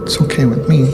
It's okay with me.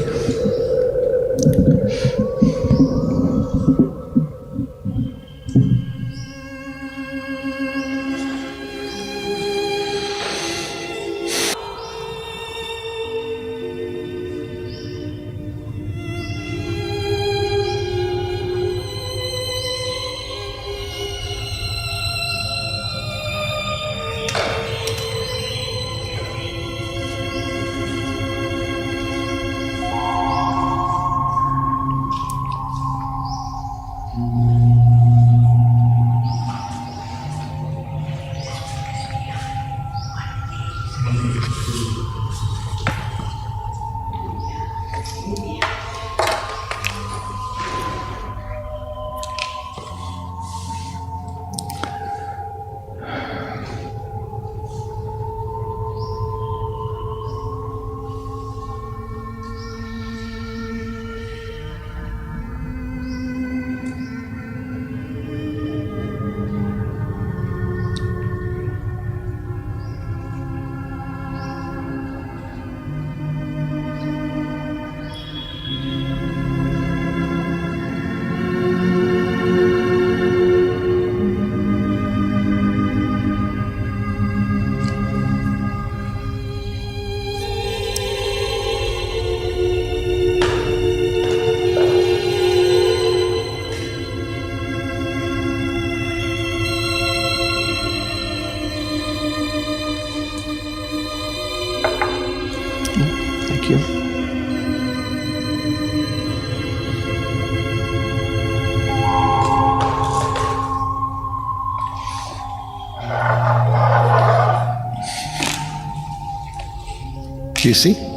Thank you. Do you see?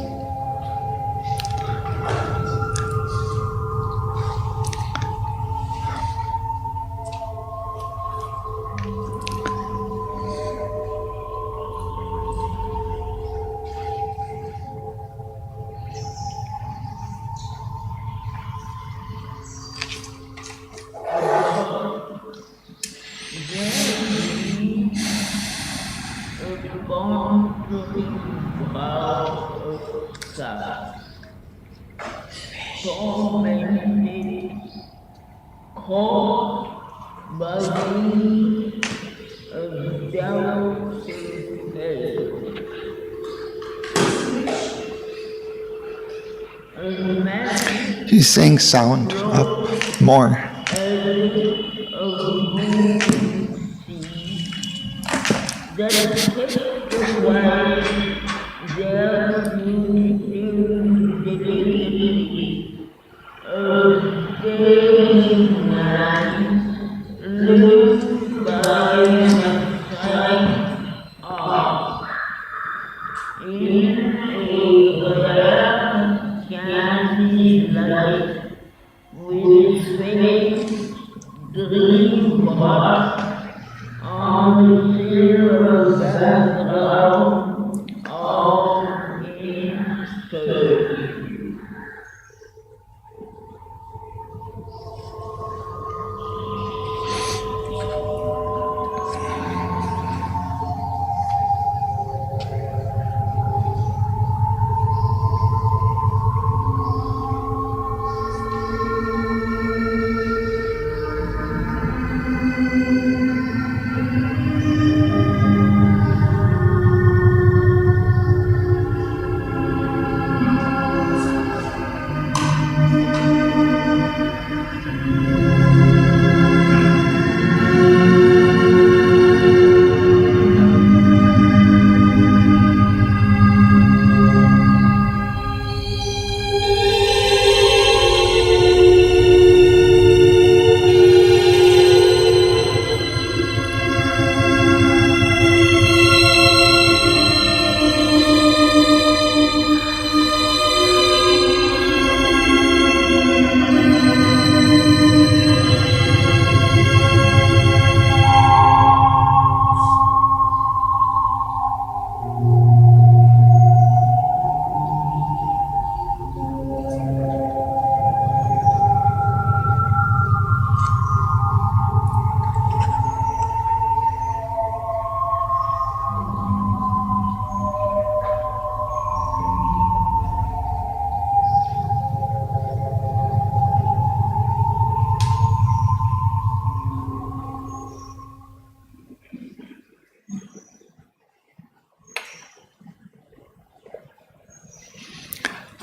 He's saying sound up more.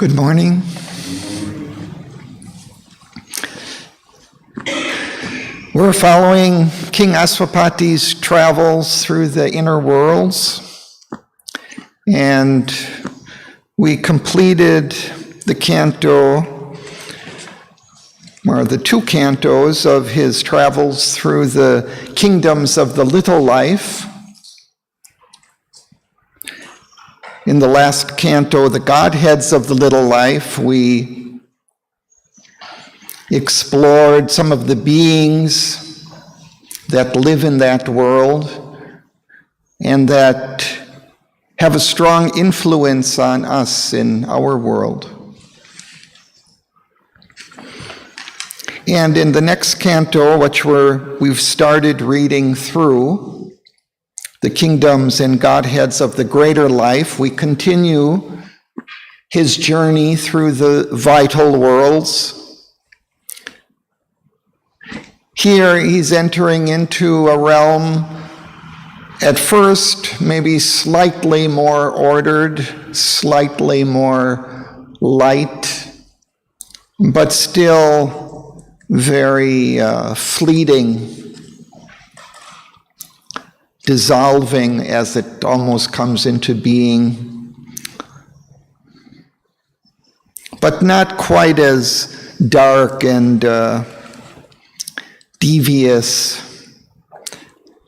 Good morning. We're following King Aswapati's travels through the inner worlds, and we completed the canto, or the two cantos of his travels through the kingdoms of the little life. In the last canto, the Godheads of the little life, we explored some of the beings that live in that world and that have a strong influence on us in our world. And in the next canto, which we've started reading through, the kingdoms and Godheads of the greater life, we continue his journey through the vital worlds. Here he's entering into a realm at first maybe slightly more ordered, slightly more light, but still very fleeting, dissolving as it almost comes into being, but not quite as dark and devious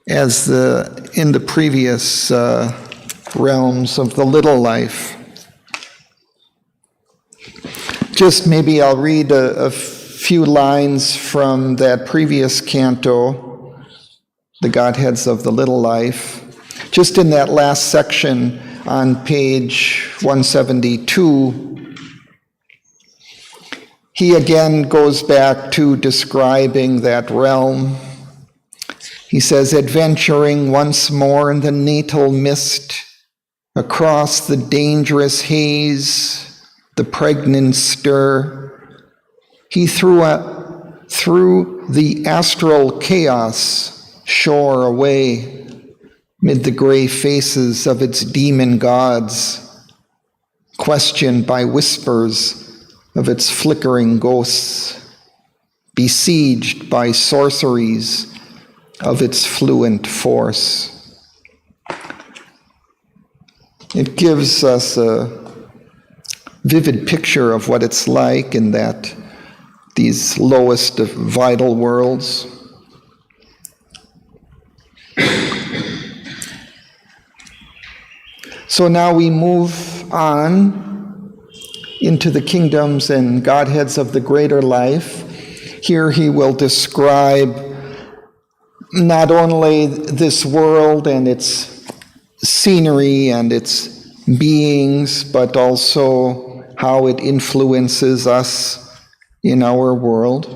as in the previous realms of the little life. Just maybe I'll read a few lines from that previous canto, the Godheads of the little life. Just in that last section on page 172, he again goes back to describing that realm. He says, adventuring once more in the natal mist, across the dangerous haze, the pregnant stir, he through the astral chaos shore away, mid the gray faces of its demon gods, questioned by whispers of its flickering ghosts, besieged by sorceries of its fluent force. It gives us a vivid picture of what it's like in these lowest of vital worlds. So now we move on into the kingdoms and Godheads of the greater life. Here he will describe not only this world and its scenery and its beings, but also how it influences us in our world.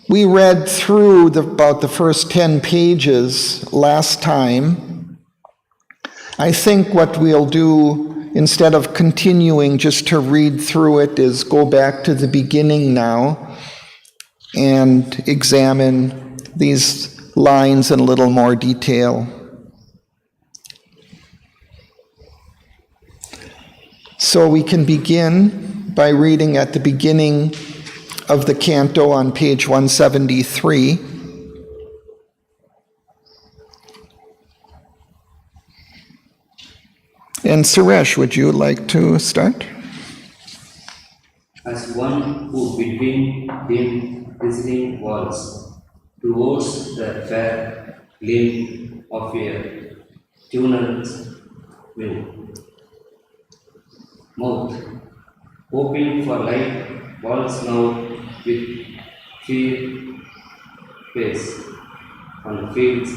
We read through about the first 10 pages last time. I think what we'll do, instead of continuing just to read through it, is go back to the beginning now and examine these lines in a little more detail. So we can begin by reading at the beginning of the canto on page 173. And Suresh, would you like to start? As one who between dim glistening walls towards the fair gleam of a tunnel's mouth, hoping for light, walls now with fear face on fields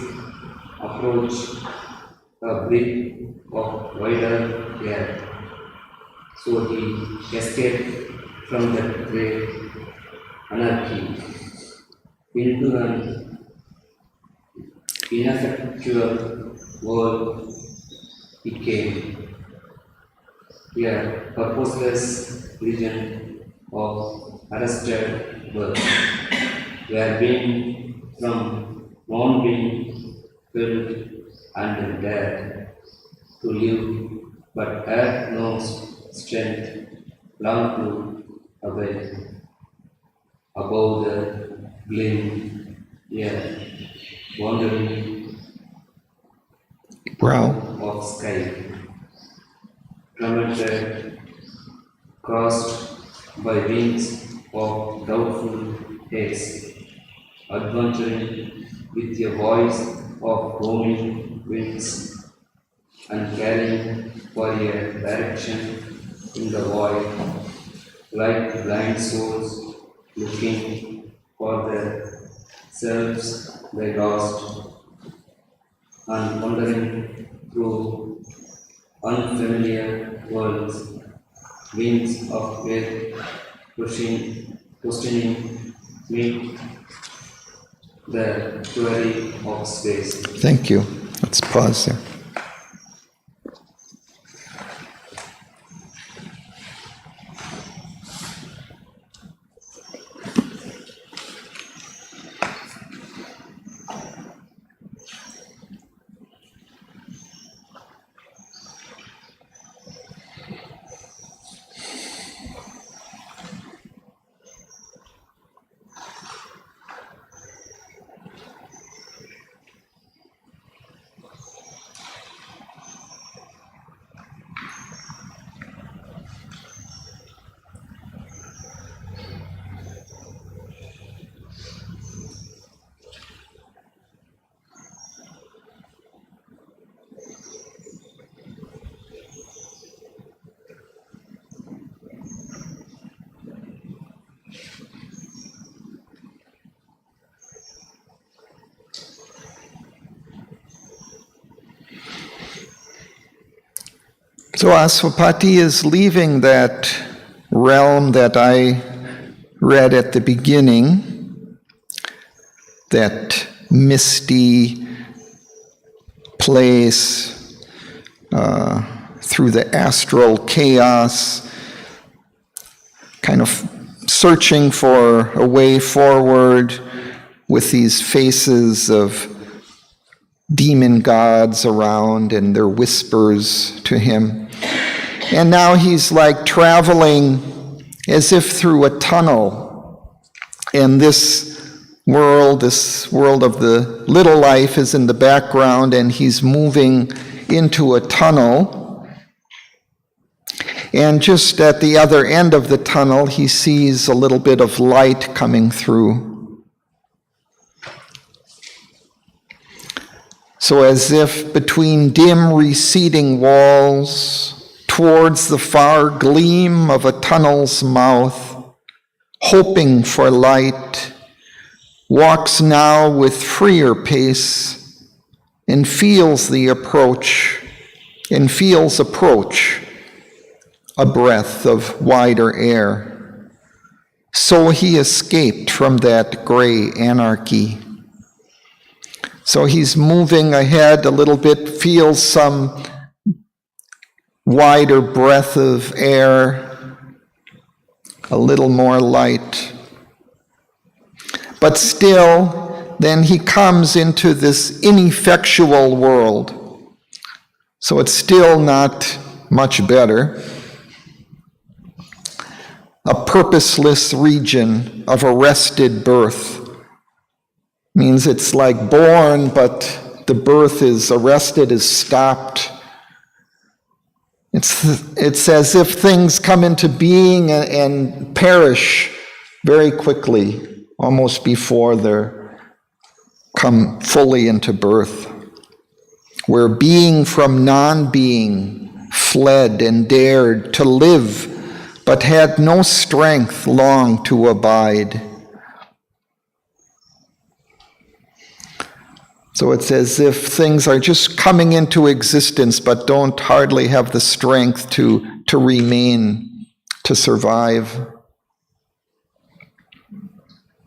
approach a breath of wider air. So he escaped from that great anarchy into an ineffectual world he came, a purposeless region of arrested birth, where being from non-being filled and dared to live but had no strength long to away above the gleam, yeah, wandering Brow. of sky, tormented, crossed by wings of doubtful haze, adventuring with a voice of roaming winds, and carrying for a direction in the void, like blind souls looking for the selves they lost, and wandering through unfamiliar worlds, winds of faith questioning meet the query of space. Thank you. Let's pause there. So Aswapati is leaving that realm that I read at the beginning, that misty place through the astral chaos, kind of searching for a way forward with these faces of demon gods around and their whispers to him. And now he's like traveling as if through a tunnel. And this world of the little life is in the background, and he's moving into a tunnel. And just at the other end of the tunnel, he sees a little bit of light coming through. So as if between dim receding walls, towards the far gleam of a tunnel's mouth, hoping for light, walks now with freer pace and feels approach, a breath of wider air. So he escaped from that gray anarchy. So he's moving ahead a little bit, feels some wider breath of air, a little more light. But still, then he comes into this ineffectual world. So it's still not much better. A purposeless region of arrested birth. Means it's like born, but the birth is arrested, is stopped. It's as if things come into being and perish very quickly, almost before they come fully into birth. Where being from non-being fled and dared to live, but had no strength long to abide. So it's as if things are just coming into existence, but don't hardly have the strength to remain, to survive.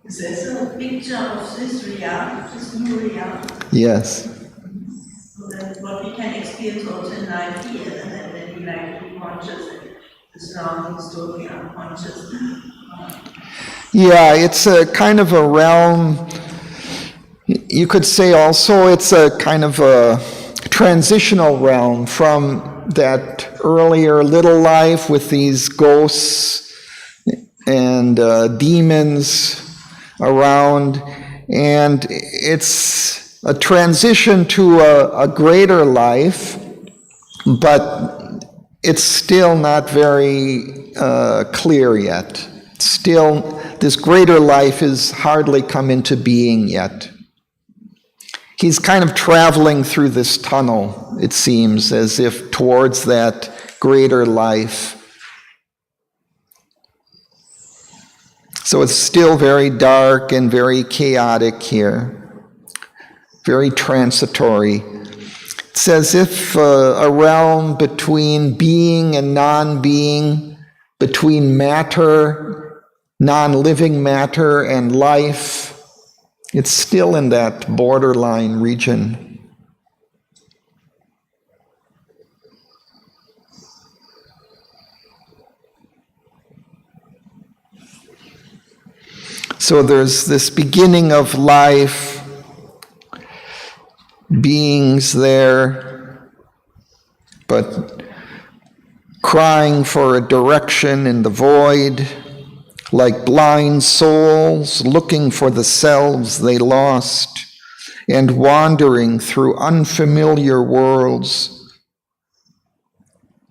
Is there a picture of this reality, this new reality? Yes. So that what we can experience also in life here, and then we like to be conscious and the surroundings totally unconscious. Yeah, it's a kind of a realm. You could say also it's a kind of a transitional realm from that earlier little life with these ghosts and demons around, and it's a transition to a greater life, but it's still not very clear yet. Still, this greater life has hardly come into being yet. He's kind of traveling through this tunnel, it seems, as if towards that greater life. So it's still very dark and very chaotic here, very transitory. It's as if a realm between being and non-being, between matter, non-living matter, and life. It's still in that borderline region. So there's this beginning of life, beings there, but crying for a direction in the void, like blind souls looking for the selves they lost and wandering through unfamiliar worlds.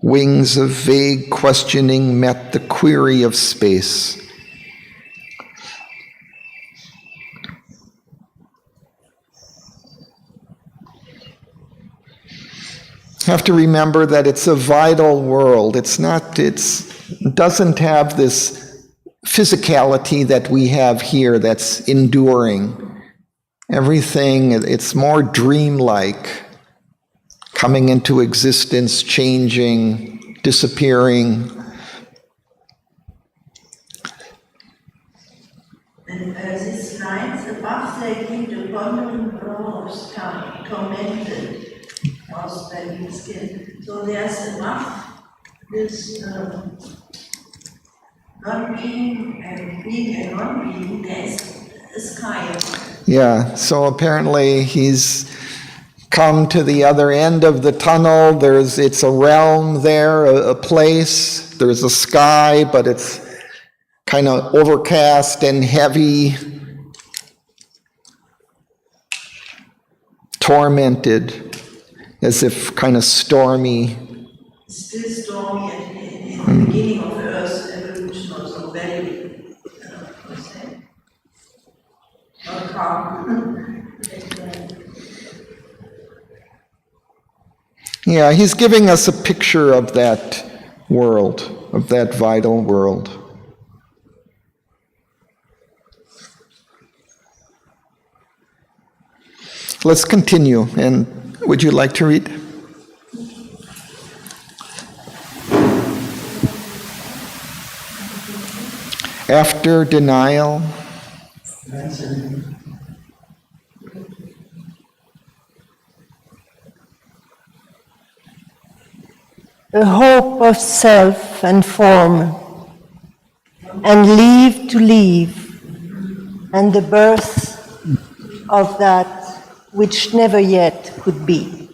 Wings of vague questioning met the query of space. Have to remember that it's a vital world. It doesn't have this physicality that we have here that's enduring. Everything, it's more dreamlike, coming into existence, changing, disappearing. And these lines above, they give the wandering roars tormented, caused by the skin. So there's above this non-being and being and non-being, there's a sky. Yeah, so apparently he's come to the other end of the tunnel. It's a realm there, a place. There's a sky, but it's kind of overcast and heavy, tormented, as if kind of stormy. It's still stormy in the beginning of the Earth's evolution, also very, not calm. Yeah, he's giving us a picture of that world, of that vital world. Let's continue, and would you like to read? After denial. A hope of self and form, and leave to leave, and the birth of that which never yet could be.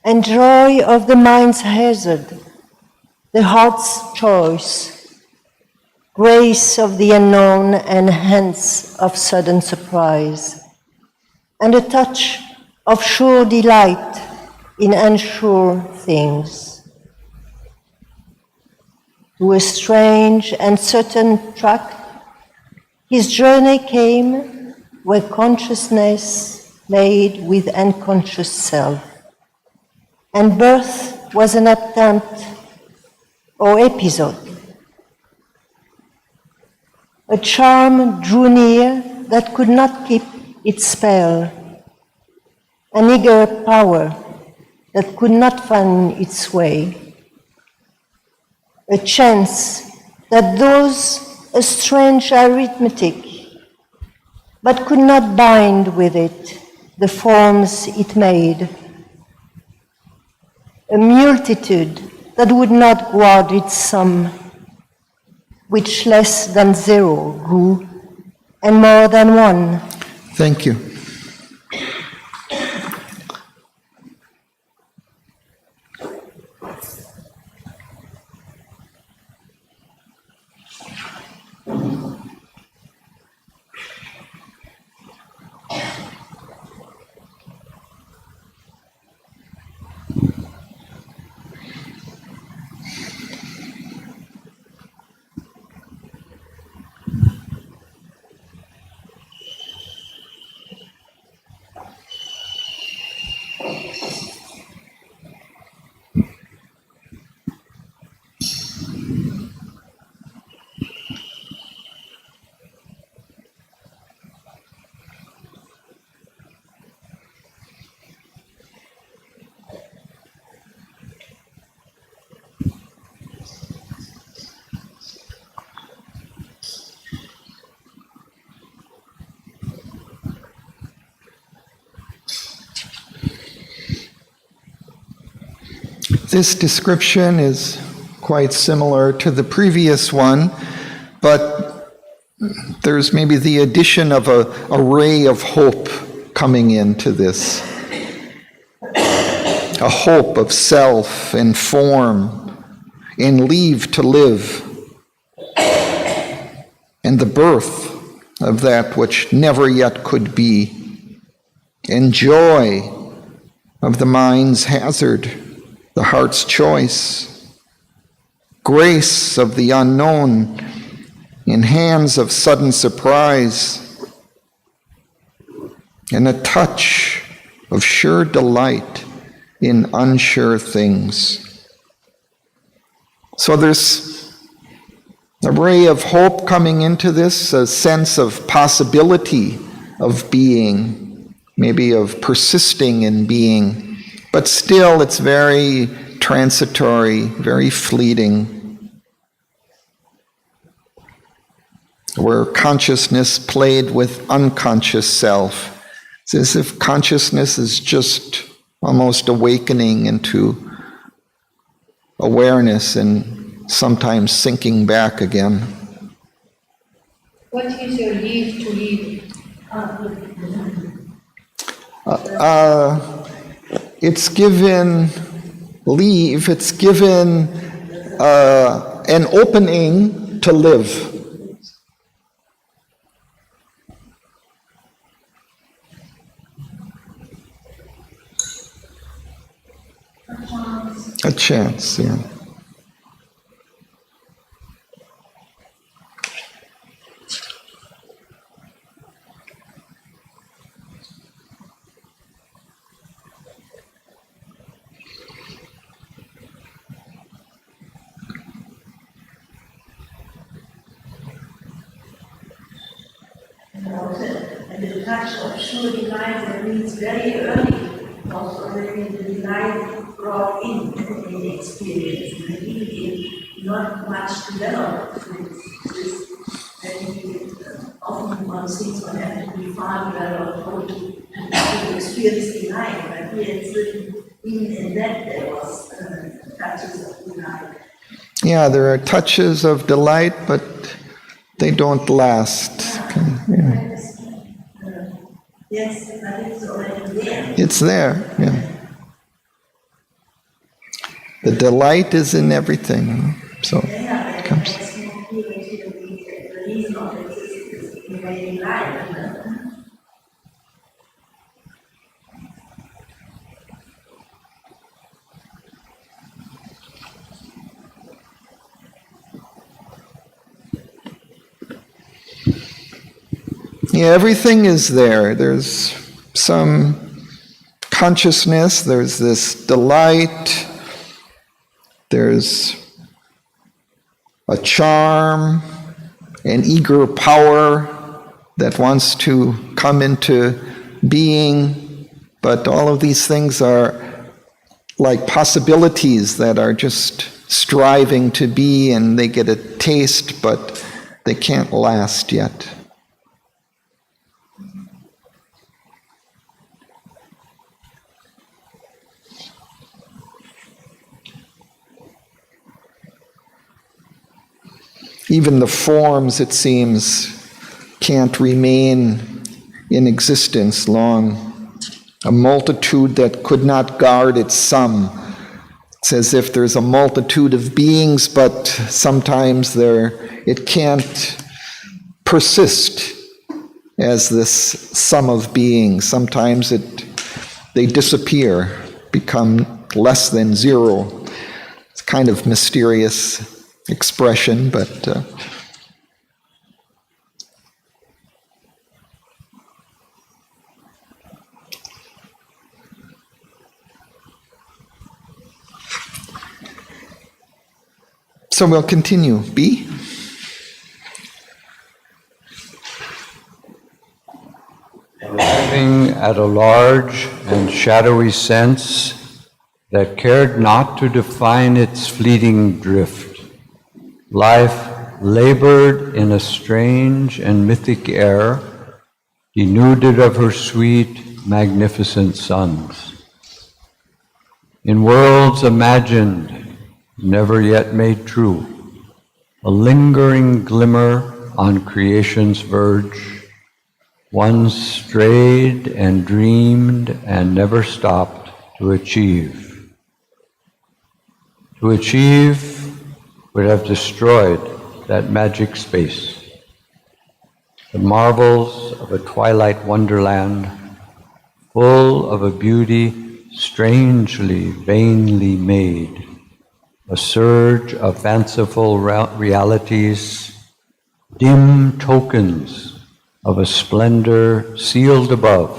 And joy of the mind's hazard, the heart's choice, grace of the unknown and hence of sudden surprise, and a touch of sure delight in unsure things. To a strange and certain track, his journey came where consciousness made with unconscious self, and birth was an attempt or episode. A charm drew near that could not keep its spell, an eager power that could not find its way, a chance that those a strange arithmetic, but could not bind with it the forms it made, a multitude that would not guard its sum, which less than zero grew, and more than one. Thank you. This description is quite similar to the previous one, but there's maybe the addition of a ray of hope coming into this. A hope of self and form and leave to live, and the birth of that which never yet could be, and joy of the mind's hazard, the heart's choice, grace of the unknown in hands of sudden surprise, and a touch of sure delight in unsure things. So there's a ray of hope coming into this, a sense of possibility of being, maybe of persisting in being, but still it's very transitory, very fleeting, where consciousness played with unconscious self. It's as if consciousness is just almost awakening into awareness and sometimes sinking back again. What is your leave to leave? It's given leave, it's given an opening to live. A chance, yeah. And the touch of sure delight that means very early, also already the delight brought in the experience, and really not much developed with this. Often one thinks one has to be far developed how to experience delight, but here it's written, even in that there was touches of delight. Yeah, there are touches of delight, but they don't last. Yeah. Yes, but it's already there. It's there, yeah. The delight is in everything, so it comes. The reason of existence is in very life. Yeah, everything is there. There's some consciousness, there's this delight, there's a charm, an eager power that wants to come into being, but all of these things are like possibilities that are just striving to be, and they get a taste, but they can't last yet. Even the forms, it seems, can't remain in existence long. A multitude that could not guard its sum. It's as if there's a multitude of beings, but sometimes it can't persist as this sum of beings. Sometimes they disappear, become less than zero. It's kind of mysterious expression, but so we'll continue. B. Arriving at a large and shadowy sense that cared not to define its fleeting drift. Life labored in a strange and mythic air, denuded of her sweet, magnificent suns. In worlds imagined, never yet made true, a lingering glimmer on creation's verge, one strayed and dreamed and never stopped to achieve. To achieve would have destroyed that magic space. The marvels of a twilight wonderland, full of a beauty strangely, vainly made, a surge of fanciful realities, dim tokens of a splendor sealed above,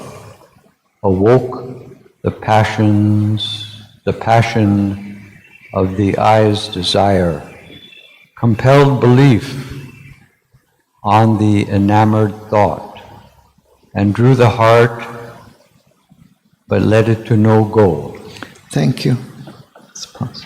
awoke the passion of the eye's desire, compelled belief on the enamored thought, and drew the heart, but led it to no goal. Thank you. Let's pause.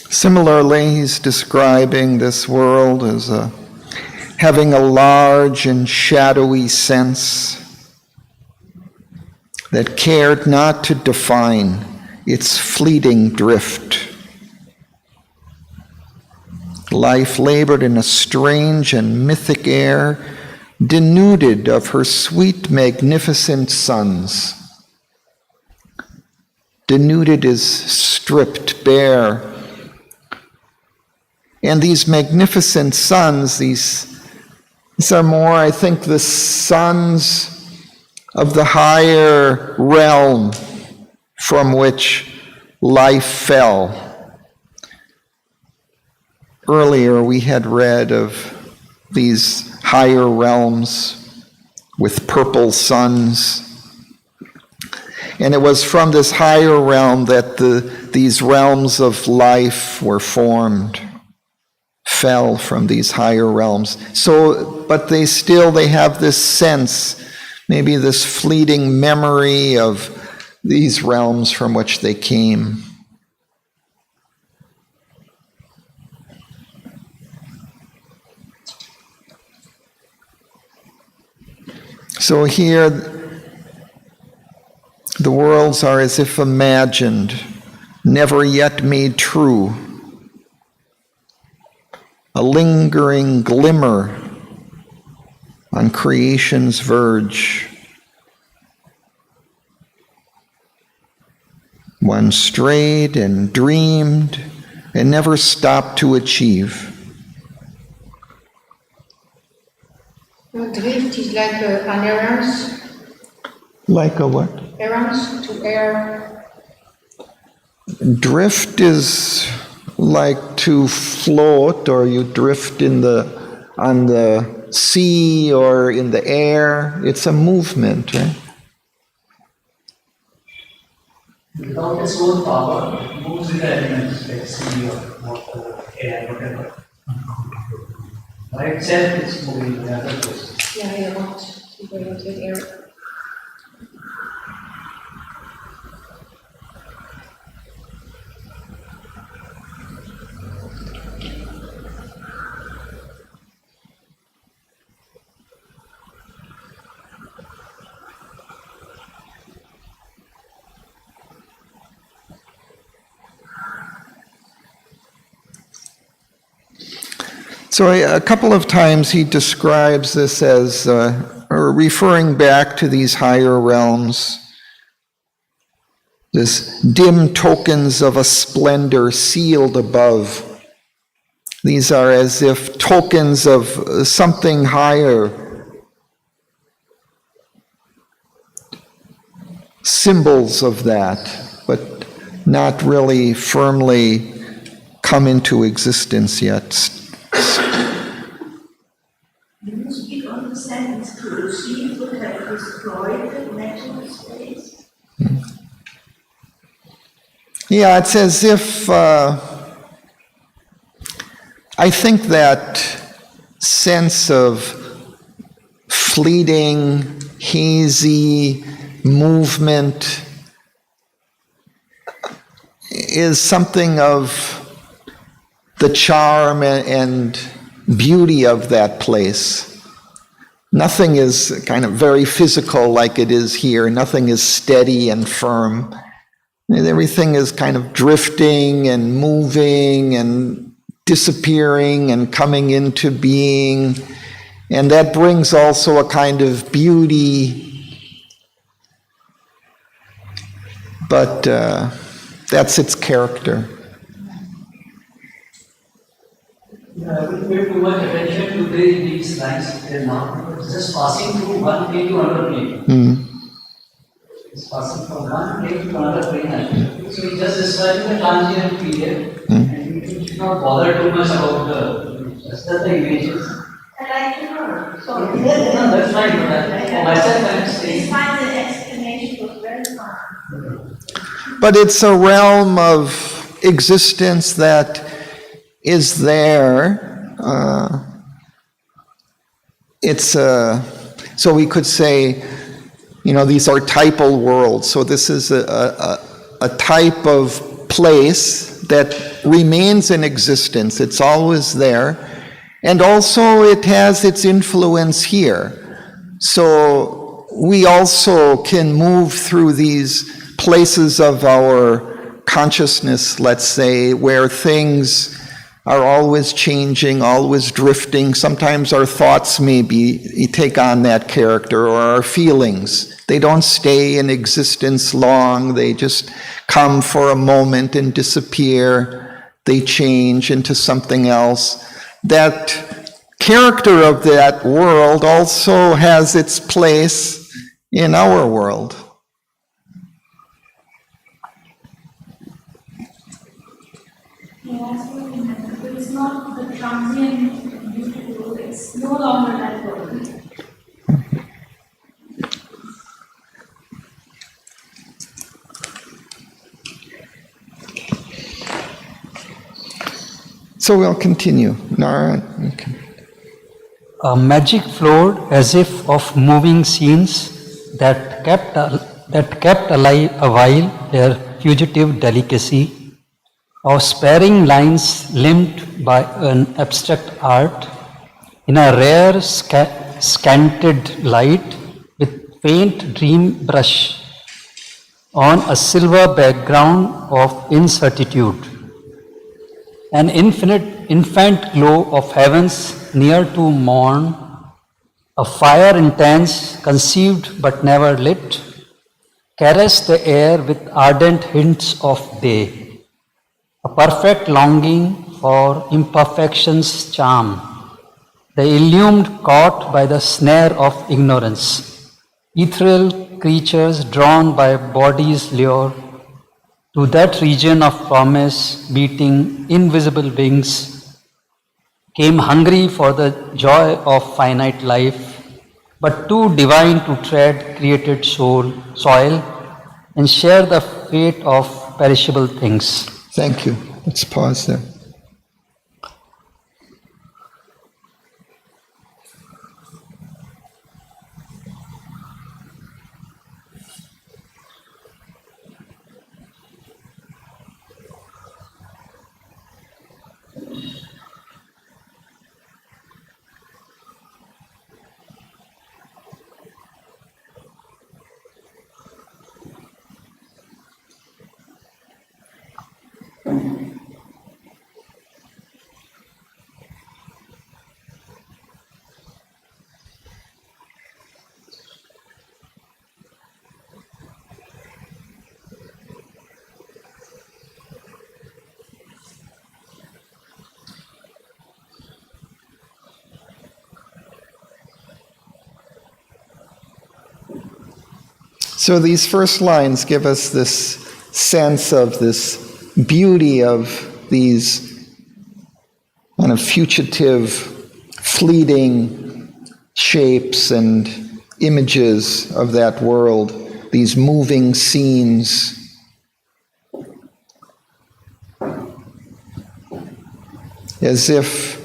Similarly, he's describing this world as having a large and shadowy sense that cared not to define its fleeting drift. Life labored in a strange and mythic air, denuded of her sweet, magnificent suns. Denuded is stripped bare. And these magnificent suns, these are more, I think, the suns of the higher realm from which life fell. Earlier we had read of these higher realms with purple suns. And it was from this higher realm that these realms of life were formed. Fell from these higher realms. So, but they have this sense, maybe this fleeting memory of these realms from which they came. So here, the worlds are as if imagined, never yet made true. A lingering glimmer on creation's verge. One strayed and dreamed and never stopped to achieve. Drift is like an errance. Like a what? Errance, to err. Drift is like to float, or you drift on the sea or in the air. It's a movement, right? Without its own power, it moves in the elements like sea or water, air, whatever. By itself, it's moving in other places. Ja, je wordt het air. So a couple of times he describes this as, or referring back to these higher realms, This dim tokens of a splendor sealed above. These are as if tokens of something higher, symbols of that, but not really firmly come into existence yet. You speak on the sentence to achieve would have destroyed the natural space. Yeah, it's as if I think that sense of fleeting, hazy movement is something of the charm and beauty of that place. Nothing is kind of very physical like it is here. Nothing is steady and firm. Everything is kind of drifting and moving and disappearing and coming into being. And that brings also a kind of beauty. But that's its character. We pay too much attention to these lines till now. It's just passing through one plane to another plane. It's passing from one plane to another plane actually. So it's just describing the transient period, and we should not bother too much about just the images. I like to know. Sorry. No, that's right, but for myself I'm saying. I find the explanation was very fine. But it's a realm of existence that is there. So we could say, these are typal worlds. So this is a type of place that remains in existence. It's always there. And also it has its influence here. So we also can move through these places of our consciousness, let's say, where things are always changing, always drifting. Sometimes our thoughts maybe take on that character, or our feelings. They don't stay in existence long. They just come for a moment and disappear. They change into something else. That character of that world also has its place in our world. It's not the transient beautiful, it's no longer that world. So we'll continue. Nara, okay. A magic flowed as if of moving scenes that kept alive a while their fugitive delicacy, of sparing lines limned by an abstract art, in a rare scanted light with faint dream brush on a silver background of incertitude. An infant glow of heavens near to morn, a fire intense, conceived but never lit, caressed the air with ardent hints of day. A perfect longing for imperfection's charm, the illumined caught by the snare of ignorance, ethereal creatures drawn by body's lure, to that region of promise beating invisible wings, came hungry for the joy of finite life, but too divine to tread created soil and share the fate of perishable things. Thank you. Let's pause there. So these first lines give us this sense of this beauty of these kind of fugitive, fleeting shapes and images of that world, these moving scenes. As if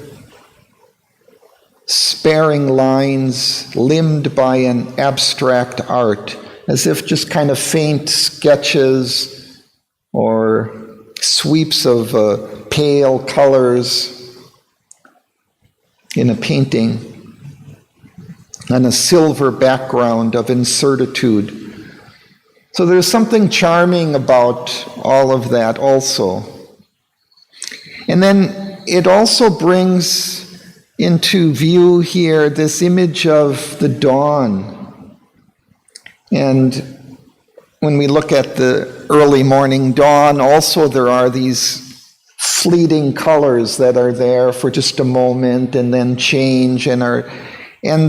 sparing lines limned by an abstract art, as if just kind of faint sketches or sweeps of pale colors in a painting on a silver background of incertitude. So there's something charming about all of that also. And then it also brings into view here this image of the dawn. And when we look at the early morning dawn, also there are these fleeting colors that are there for just a moment and then change and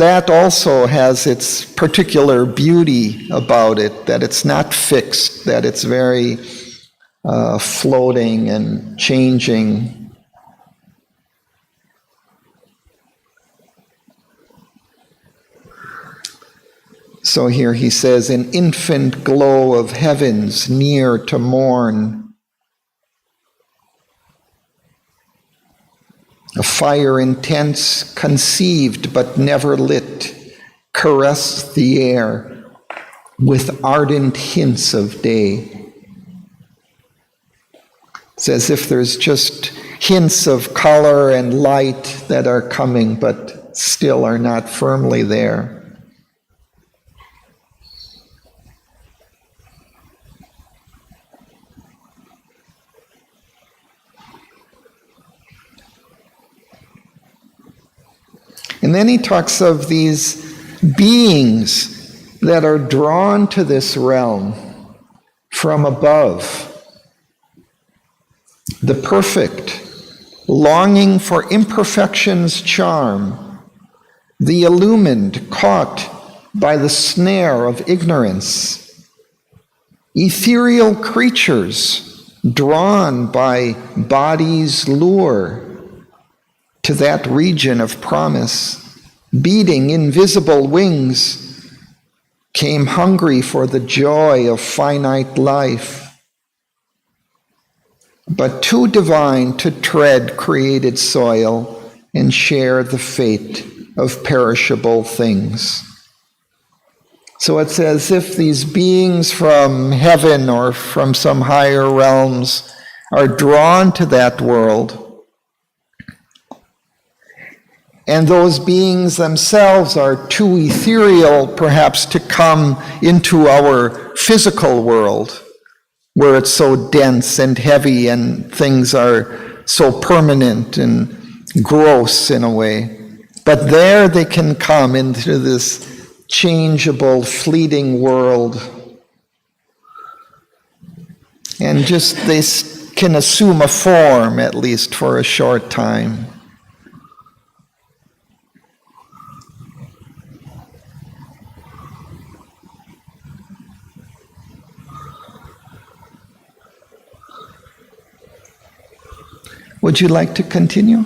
that also has its particular beauty about it, that it's not fixed, that it's very floating and changing. So here he says, an infant glow of heavens near to morn. A fire intense, conceived but never lit, caressed the air with ardent hints of day. It's as if there's just hints of color and light that are coming but still are not firmly there. And then he talks of these beings that are drawn to this realm from above. The perfect, longing for imperfection's charm, the illumined, caught by the snare of ignorance, ethereal creatures drawn by body's lure to that region of promise, beating invisible wings, came hungry for the joy of finite life, but too divine to tread created soil and share the fate of perishable things. So it's as if these beings from heaven or from some higher realms are drawn to that world. And those beings themselves are too ethereal, perhaps, to come into our physical world, where it's so dense and heavy and things are so permanent and gross in a way. But there they can come into this changeable, fleeting world. And just they can assume a form, at least for a short time. Would you like to continue?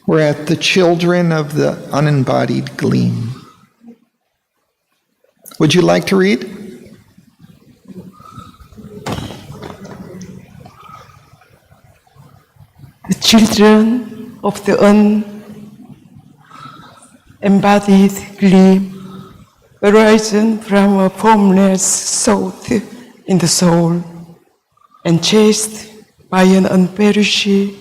We're at the children of the unembodied gleam. Would you like to read? The children of the unembodied gleam, arisen from a formless thought in the soul, and chased by an unperishable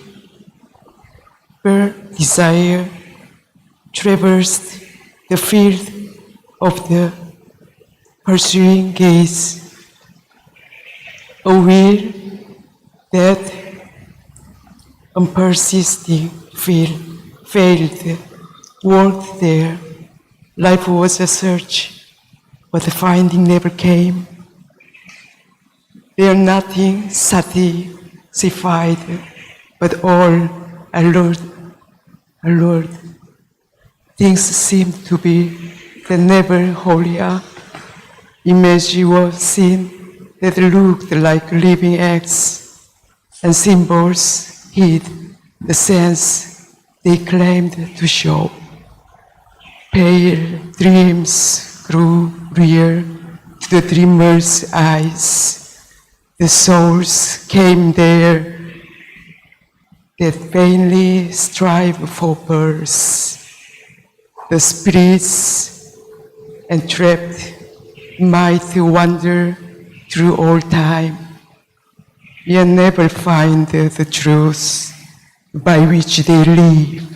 desire, traversed the field of the pursuing gaze, a will that unpersisting failed, worked there. Life was a search, but the finding never came. There nothing satisfied, but all allured things seemed to be that never wholly are. Images were seen that looked like living acts, and symbols hid the sense they claimed to show. Pale dreams grew real to the dreamer's eyes. The souls came there that vainly strive for birth. The spirits entrapped might wander through all time, yet never find the truth by which they live.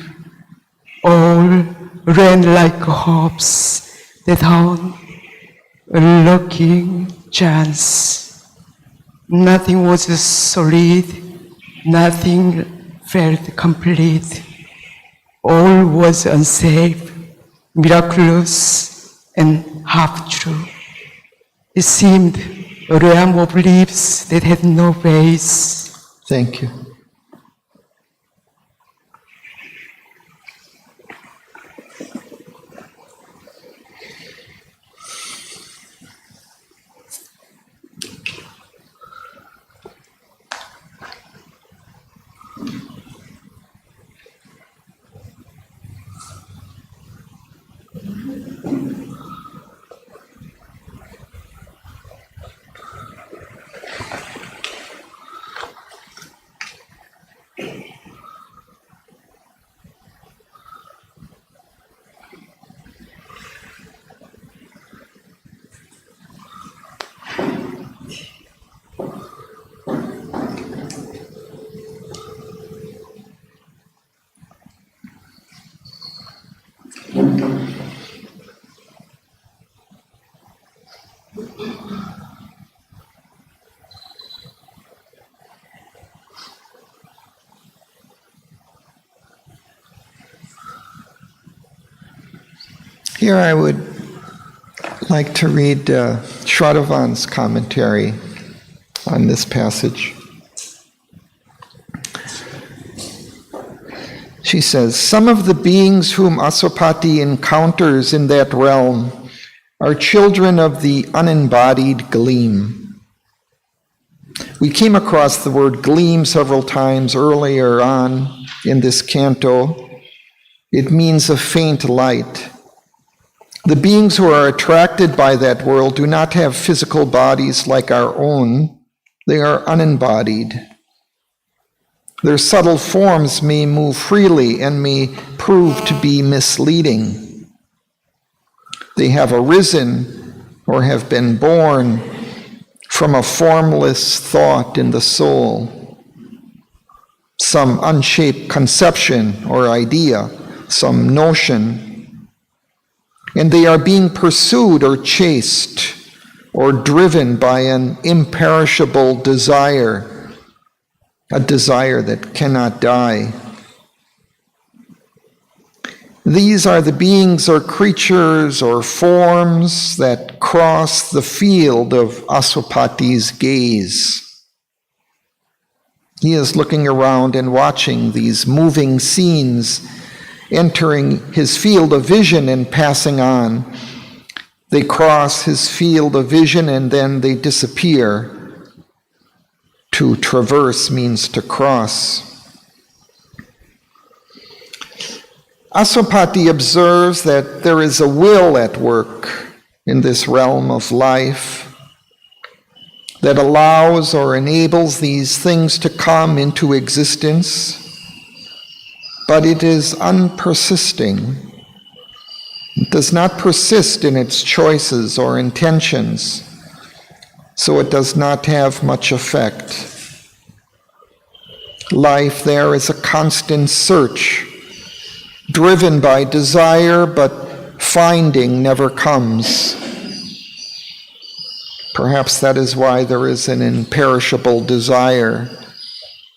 All ran like hopes that hung a lurking chance. Nothing was solid, nothing felt complete. All was unsafe, miraculous, and half-true. It seemed a realm of lips that had no base. Thank you. Here I would like to read Shraddhavan's commentary on this passage. She says, some of the beings whom Asopati encounters in that realm are children of the unembodied gleam. We came across the word gleam several times earlier on in this canto. It means a faint light. The beings who are attracted by that world do not have physical bodies like our own. They are unembodied. Their subtle forms may move freely and may prove to be misleading. They have arisen or have been born from a formless thought in the soul, some unshaped conception or idea, some notion, and they are being pursued or chased or driven by an imperishable desire, a desire that cannot die. These are the beings or creatures or forms that cross the field of Asopati's gaze. He is looking around and watching these moving scenes entering his field of vision and passing on. They cross his field of vision and then they disappear. To traverse means to cross. Asopati observes that there is a will at work in this realm of life that allows or enables these things to come into existence, but it is unpersisting. It does not persist in its choices or intentions, so it does not have much effect. Life there is a constant search, driven by desire, but finding never comes. Perhaps that is why there is an imperishable desire.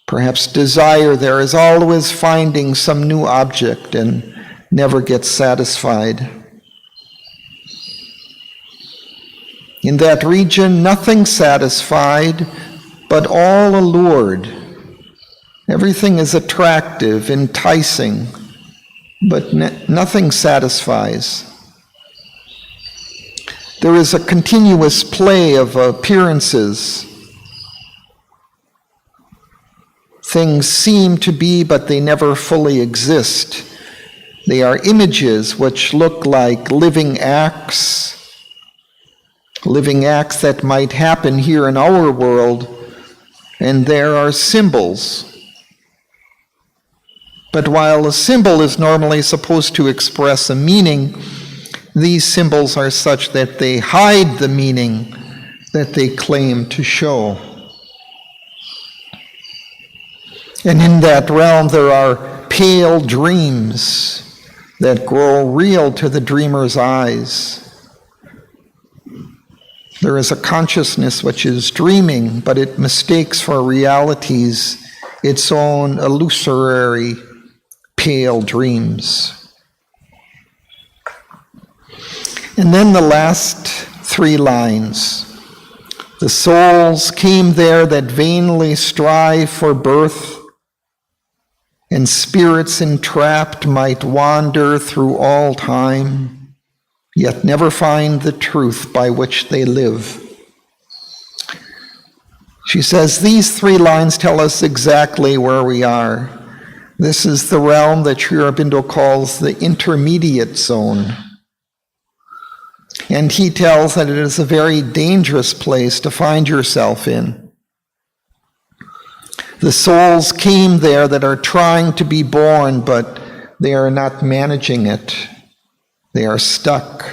Perhaps desire there is always finding some new object and never gets satisfied. In that region, nothing satisfied, but all allured. Everything is attractive, enticing, but nothing satisfies. There is a continuous play of appearances. Things seem to be, but they never fully exist. They are images which look like living acts that might happen here in our world, and there are symbols. But while a symbol is normally supposed to express a meaning, these symbols are such that they hide the meaning that they claim to show. And in that realm there are pale dreams that grow real to the dreamer's eyes. There is a consciousness which is dreaming, but it mistakes for realities its own illusory pale dreams. And then the last 3 lines. The souls came there that vainly strive for birth, and spirits entrapped might wander through all time, yet never find the truth by which they live. She says these 3 lines tell us exactly where we are. This is the realm that Sri Aurobindo calls the intermediate zone. And he tells that it is a very dangerous place to find yourself in. The souls came there that are trying to be born, but they are not managing it. They are stuck.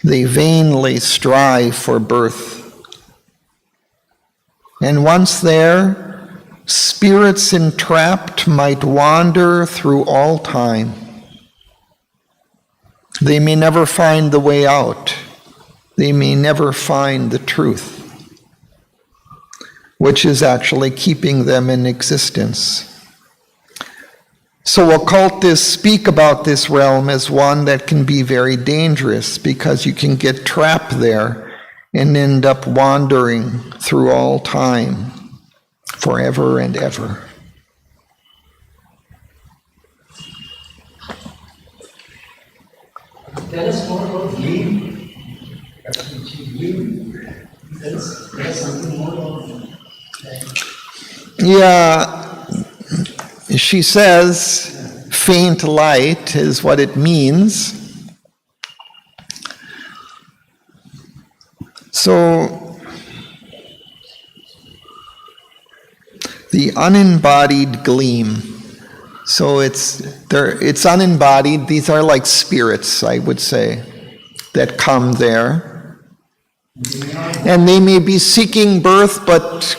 They vainly strive for birth. And once there, spirits entrapped might wander through all time. They may never find the way out. They may never find the truth, which is actually keeping them in existence. So occultists speak about this realm as one that can be very dangerous because you can get trapped there and end up wandering through all time, forever and ever. Tell us more about dream. Tell us something more about that. Yeah, she says faint light is what it means. So the unembodied gleam. So it's unembodied. These are like spirits, I would say, that come there. And they may be seeking birth, but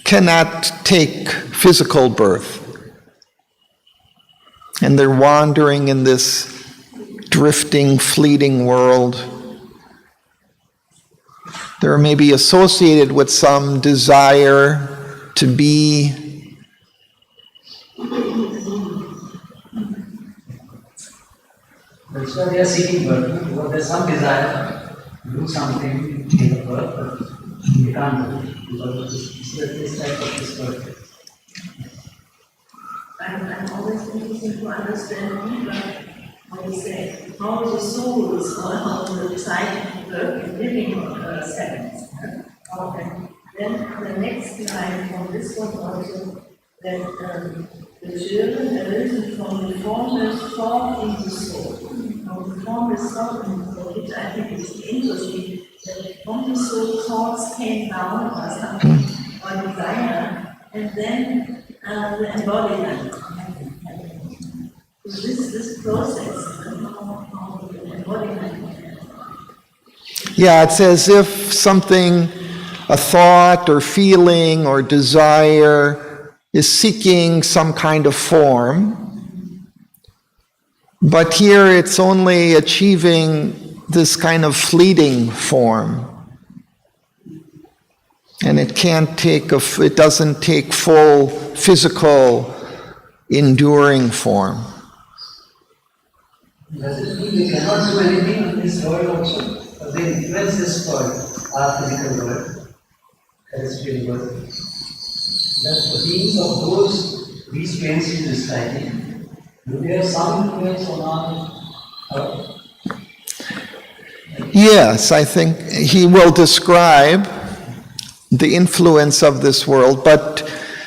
cannot take physical birth. And they're wandering in this drifting, fleeting world. They're maybe associated with some desire to be. That's why they are seeking birth. Because there's some desire to do something in the birth, but they can't do it because it's this type of this birth. I'm always interested to understand deeper how you say how the souls or how the psychic work in living seconds. And then the next line from this one also that the children arisen from the formless thought in the soul. From the formless thought in the soul, which I think is interesting, that from the soul thoughts came down or something, or desire, and then the embodiment. So this process, how the embodiment. Yeah, it's as if something, a thought or feeling or desire is seeking some kind of form, but here it's only achieving this kind of fleeting form. And it doesn't take full physical, enduring form. Does it mean we cannot do anything in this world also? Or they influence this world, our physical world, terrestrial world? That the beings of these planes is describing, Do they have some influence on our? Yes, I think he will describe the influence of this world, but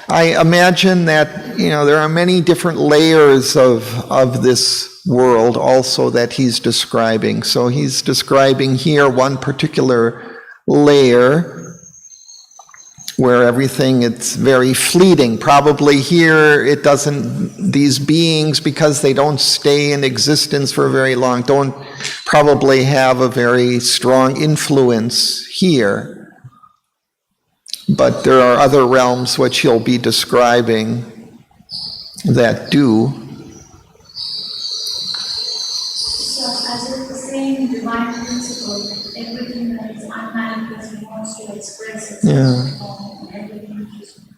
I imagine that, there are many different layers of this world also that he's describing. So he's describing here one particular layer where everything, it's very fleeting. Probably here it doesn't, these beings, because they don't stay in existence for very long, don't probably have a very strong influence here. But there are other realms which he'll be describing that do. So, as if the same divine principle, everything that is unmanifest wants to express itself. Yeah. Everything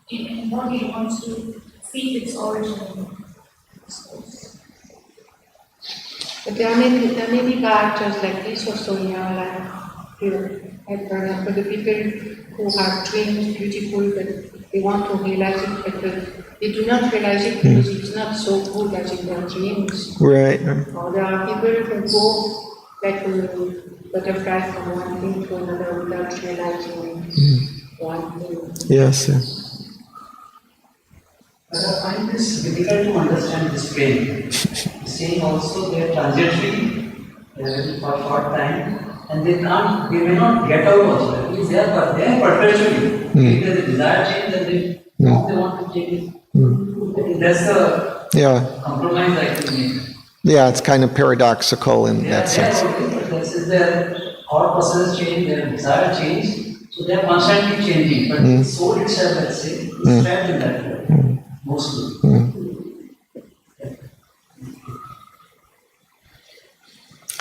in body wants to feel its origin. But there may be characters like this also in our life here. Like for example, the people who have dreams beautiful, but they want to realize it, but they do not realize it because it's not so good as in their dreams. Right. Or there are people who go like a butterfly from one thing to another without realizing one thing. Yes. But I find this difficult to understand this pain. Saying also they are transitory, they are very for short time, and they may not get out also. It is there, but they are perpetually. If there is a desire change, then they want to change it. That's the compromise I can make. Yeah, it's kind of paradoxical in that sense. But their thought process change, their desire change, so they are constantly changing. But the soul itself, let's say, is trapped in that way, mostly.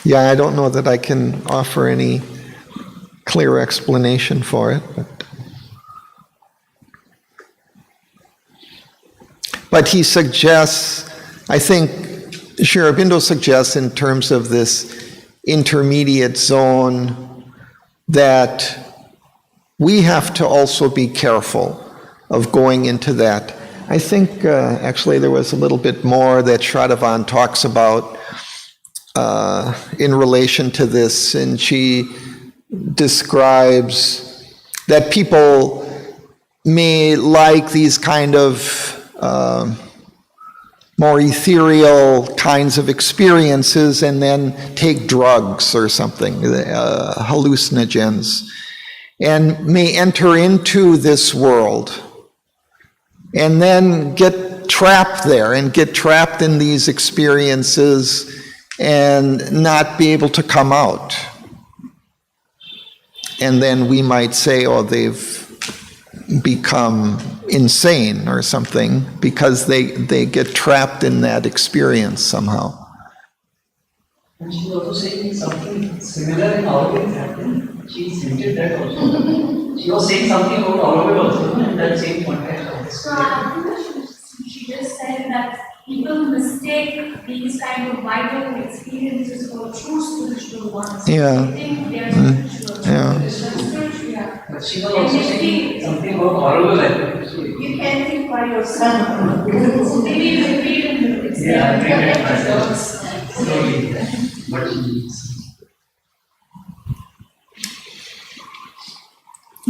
Yeah, I don't know that I can offer any clear explanation for it. But he suggests, I think, Sri Aurobindo suggests in terms of this intermediate zone that we have to also be careful of going into that. I think actually there was a little bit more that Shraddhavan talks about in relation to this, and she describes that people may like these kind of more ethereal kinds of experiences and then take drugs or something, hallucinogens, and may enter into this world and then get trapped there and get trapped in these experiences and not be able to come out. And then we might say, oh, they've become insane or something because they get trapped in that experience somehow. And she was also saying something similar in Auroville happened. She hinted that also. She was saying something about Auroville also in that same context. So I think she just said that people mistake these kind of vital experiences for true spiritual ones. Yeah. They think they are spiritual. Yeah. But she was also saying something about Auroville, I think. You can think for yourself. Maybe you read in the Slowly. But she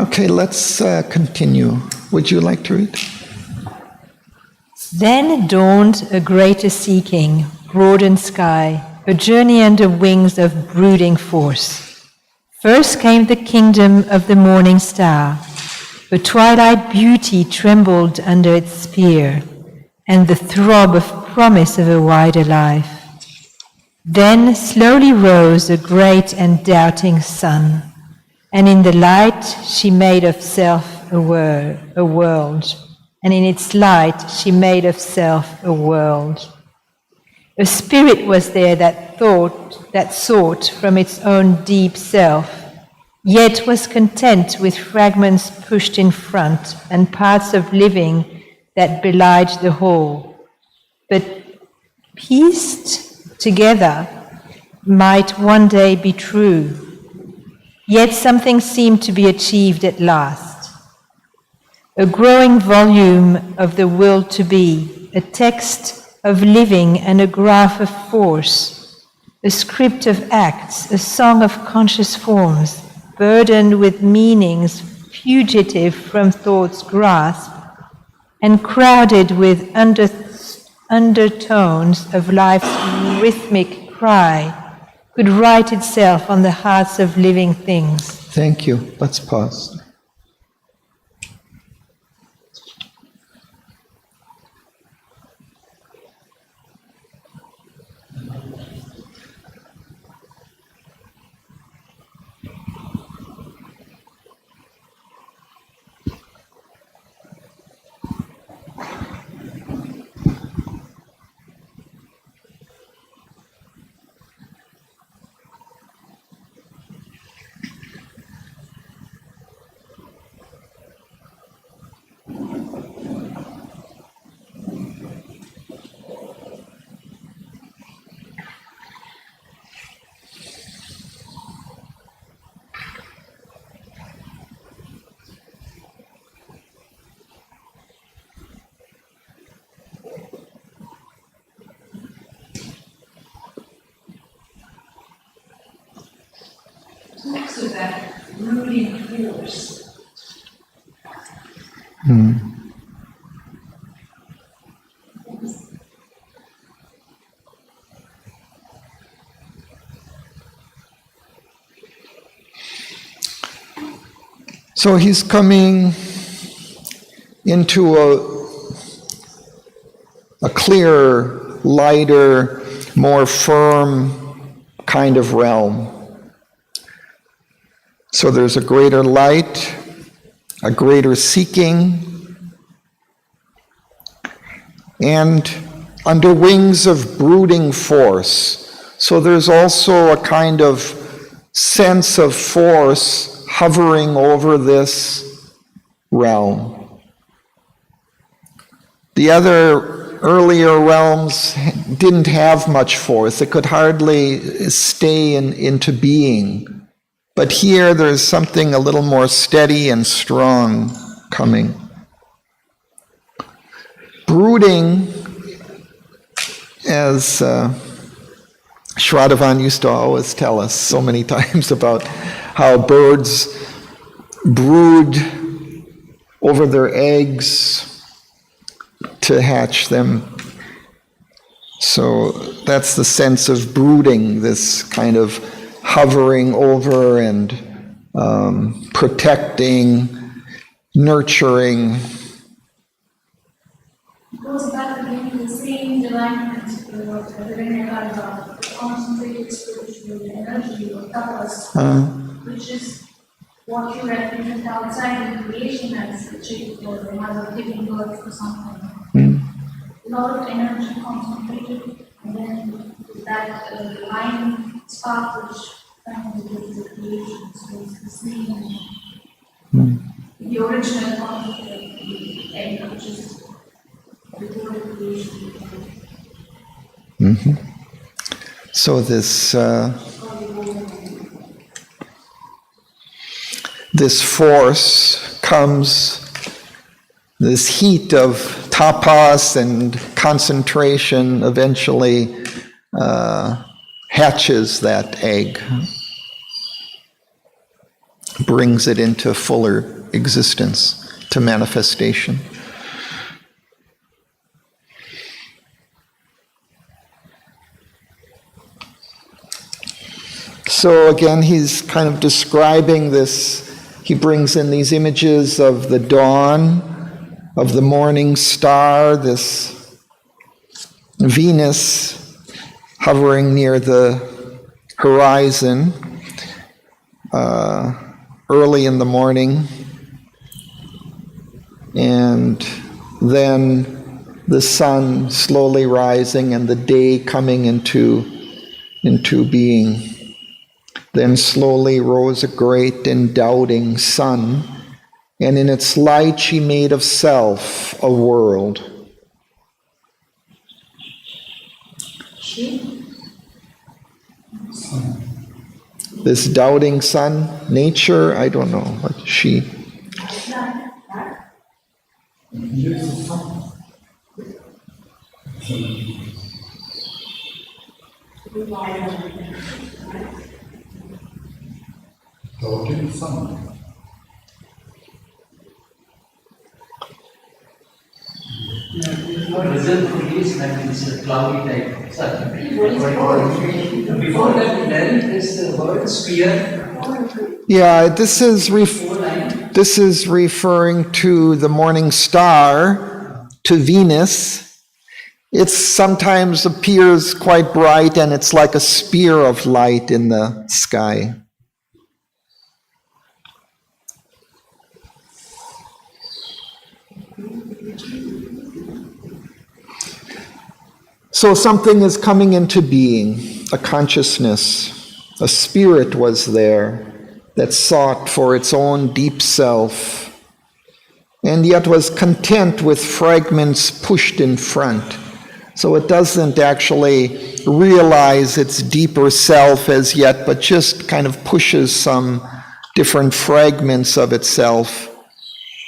Okay, let's continue. Would you like to read? Then dawned a greater seeking, broadened sky, a journey under wings of brooding force. First came the kingdom of the morning star. The twilight beauty trembled under its spear, and the throb of promise of a wider life. Then slowly rose a great and doubting sun, and in the light she made of self a world, and in its light she made of self a world. A spirit was there that sought from its own deep self, yet was content with fragments pushed in front and parts of living that belied the whole, but pieced together might one day be true. Yet something seemed to be achieved at last. A growing volume of the will to be, a text of living and a graph of force, a script of acts, a song of conscious forms, burdened with meanings fugitive from thought's grasp, and crowded with undertones of life's rhythmic cry, could write itself on the hearts of living things. Thank you. Let's pause. Talks of that ruling force. So he's coming into a clearer, lighter, more firm kind of realm. So there's a greater light, a greater seeking, and under wings of brooding force. So there's also a kind of sense of force hovering over this realm. The other earlier realms didn't have much force. It could hardly stay into being. But here there's something a little more steady and strong coming. Brooding, as Shraddhavan used to always tell us so many times about how birds brood over their eggs to hatch them. So that's the sense of brooding, this kind of hovering over and protecting, nurturing. It goes back again to the same divine principle of the Vinayaka, the concentrated spiritual energy or tapas, which is what you represent outside in creation as the chick or the mother giving birth to something. A lot of energy concentrated, and then that divine spark which finally gives the creation. So it's the same. The original concept of the egg, which is before the creation. So this force comes, this heat of tapas and concentration eventually hatches that egg, brings it into fuller existence, to manifestation. So again, he's kind of describing this. He brings in these images of the dawn, of the morning star, this Venus hovering near the horizon early in the morning, and then the sun slowly rising and the day coming into being. Then slowly rose a great and doubting sun, and in its light she made of self a world. This doubting sun, nature, I don't know, but she. There's no result for this, like it's a cloudy type. Before that, then is the word sphere. Yeah, this is referring to the morning star, to Venus. It sometimes appears quite bright and it's like a spear of light in the sky. So something is coming into being, a consciousness, a spirit was there that sought for its own deep self, and yet was content with fragments pushed in front. So it doesn't actually realize its deeper self as yet, but just kind of pushes some different fragments of itself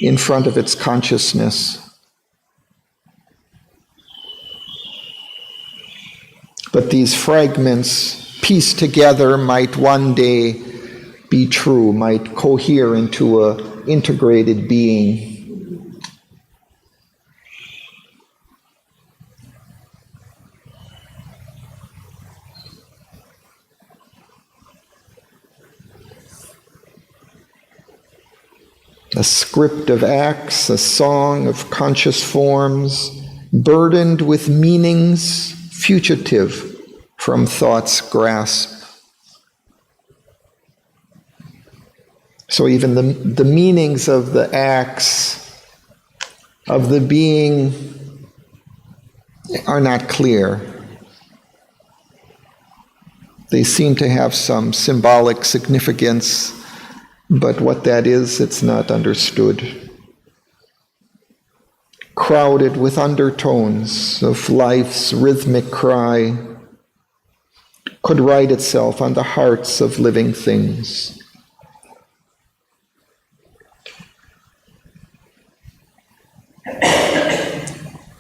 in front of its consciousness. But these fragments, pieced together, might one day be true, might cohere into an integrated being. A script of acts, a song of conscious forms, burdened with meanings, fugitive from thought's grasp. So even the meanings of the acts of the being are not clear. They seem to have some symbolic significance, but what that is, it's not understood. Crowded with undertones of life's rhythmic cry, could write itself on the hearts of living things.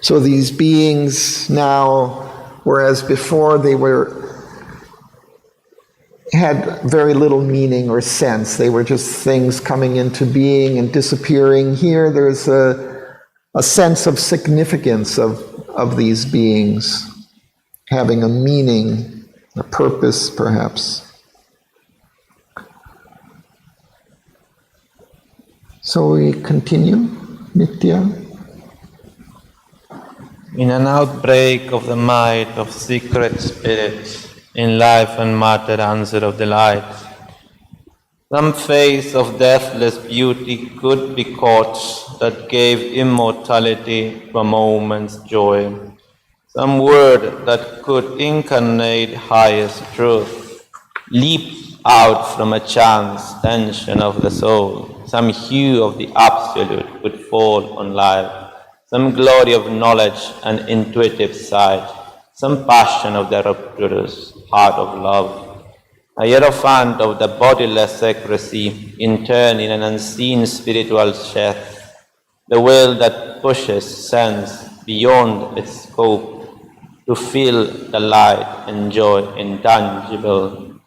So these beings now, whereas before they had very little meaning or sense, they were just things coming into being and disappearing. Here there's a sense of significance of these beings, having a meaning, a purpose perhaps. So we continue, Nitya. In an outbreak of the might of secret spirits, in life and matter answer of the light, some face of deathless beauty could be caught that gave immortality to a moment's joy, some word that could incarnate highest truth, leap out from a chance tension of the soul, some hue of the absolute would fall on life, some glory of knowledge and intuitive sight, some passion of the rapturous heart of love, a hierophant of the bodiless secrecy, in turn in an unseen spiritual chef, the will that pushes sense beyond its scope to feel the light and joy intangible,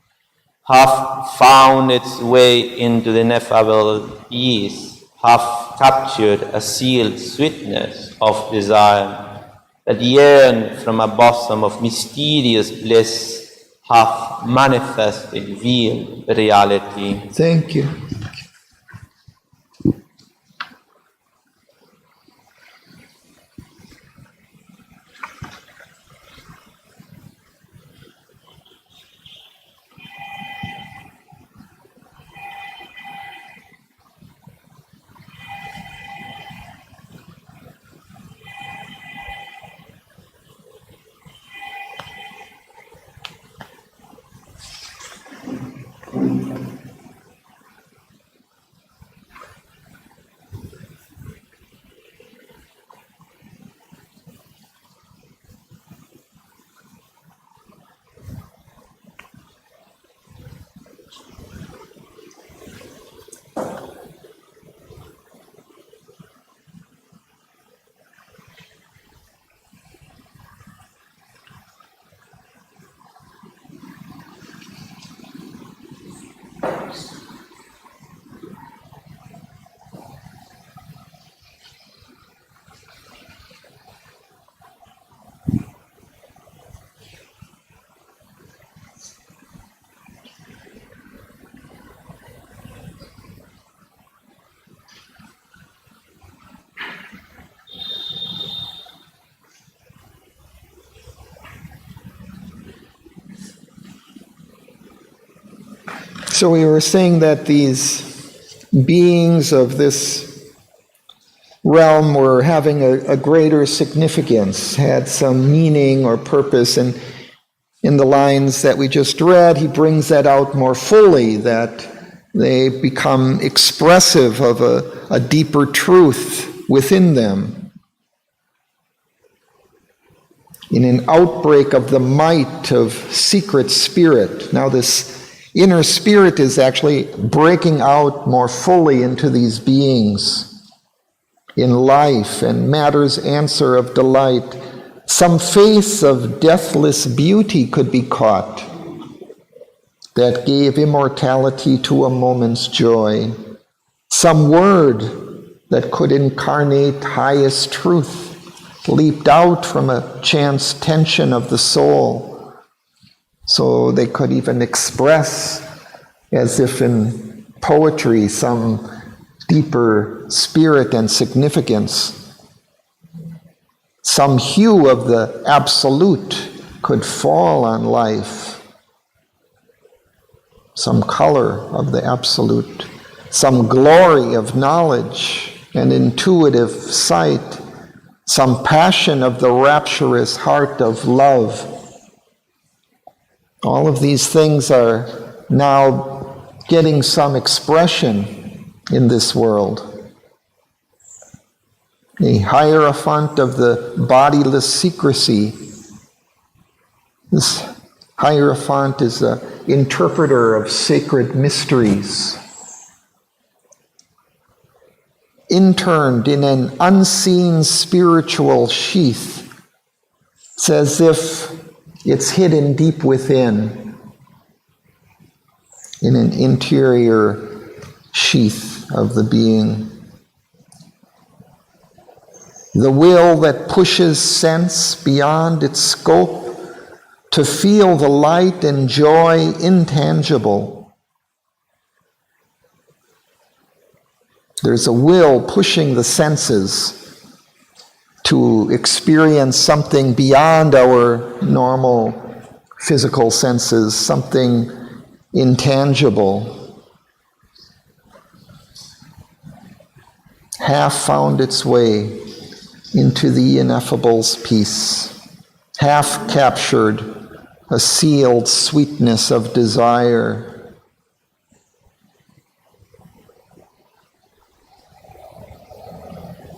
hath found its way into the ineffable peace, hath captured a sealed sweetness of desire, that yearn from a bosom of mysterious bliss, hath manifested real reality. Thank you. So we were saying that these beings of this realm were having a greater significance, had some meaning or purpose, and in the lines that we just read, he brings that out more fully, that they become expressive of a deeper truth within them. In an outbreak of the might of secret spirit. Now this inner spirit is actually breaking out more fully into these beings in life and matter's answer of delight. Some face of deathless beauty could be caught that gave immortality to a moment's joy. Some word that could incarnate highest truth leaped out from a chance tension of the soul, so they could even express, as if in poetry, some deeper spirit and significance. Some hue of the absolute could fall on life, some color of the absolute, some glory of knowledge and intuitive sight, some passion of the rapturous heart of love. All of these things are now getting some expression in this world. A hierophant of the bodiless secrecy. This hierophant is an interpreter of sacred mysteries. Interned in an unseen spiritual sheath. It's as if it's hidden deep within, in an interior sheath of the being. The will that pushes sense beyond its scope to feel the light and joy intangible. There's a will pushing the senses to experience something beyond our normal physical senses, something intangible. Half found its way into the ineffable's peace, half captured a sealed sweetness of desire.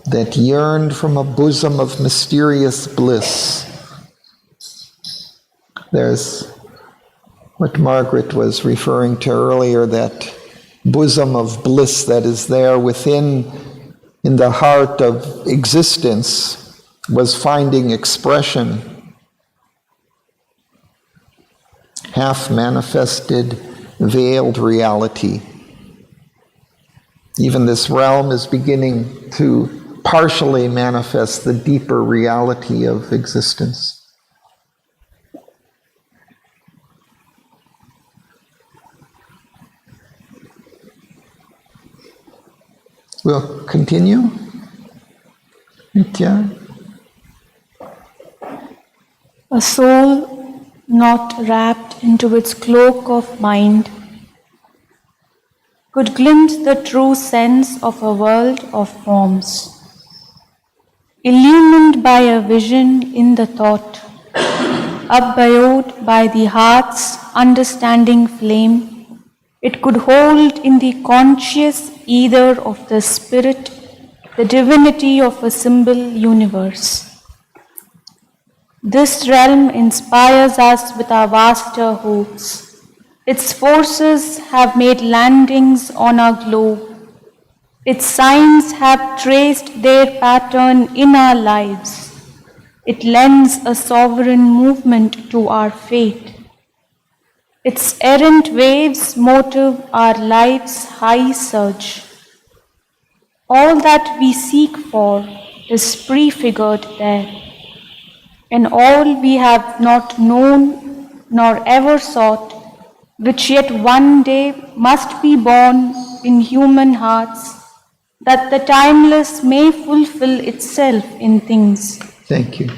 That yearned from a bosom of mysterious bliss. There's what Margaret was referring to earlier, that bosom of bliss that is there within, in the heart of existence, was finding expression. Half-manifested, veiled reality. Even this realm is beginning to partially manifest the deeper reality of existence. We'll continue. Nitya. A soul not wrapped into its cloak of mind could glimpse the true sense of a world of forms, illumined by a vision in the thought, upbuoyed by the heart's understanding flame. It could hold in the conscious ether of the spirit the divinity of a symbol universe. This realm inspires us with our vaster hopes. Its forces have made landings on our globe. Its signs have traced their pattern in our lives. It lends a sovereign movement to our fate. Its errant waves motive our life's high surge. All that we seek for is prefigured there, and all we have not known nor ever sought, which yet one day must be born in human hearts, that the timeless may fulfill itself in things. Thank you.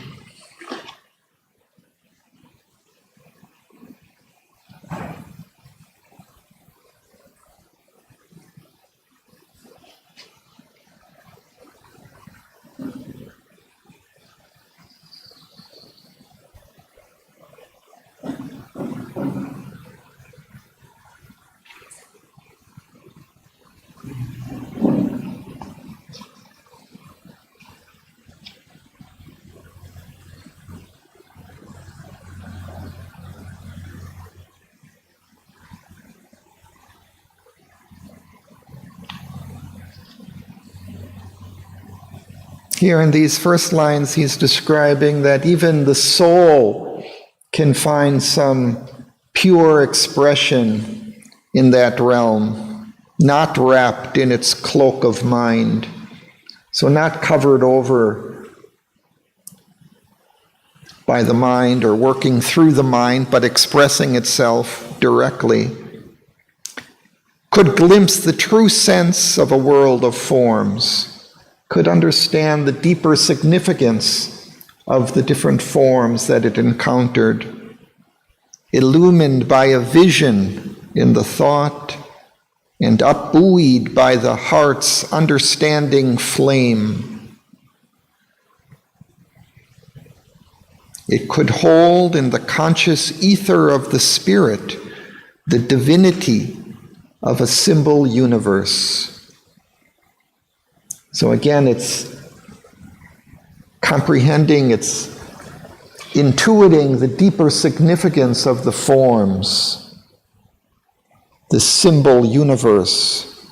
Here in these first lines, he's describing that even the soul can find some pure expression in that realm, not wrapped in its cloak of mind, so not covered over by the mind or working through the mind, but expressing itself directly, could glimpse the true sense of a world of forms, could understand the deeper significance of the different forms that it encountered, illumined by a vision in the thought and upbuoyed by the heart's understanding flame. It could hold in the conscious ether of the spirit the divinity of a symbol universe. So again, it's comprehending, it's intuiting the deeper significance of the forms, the symbol universe.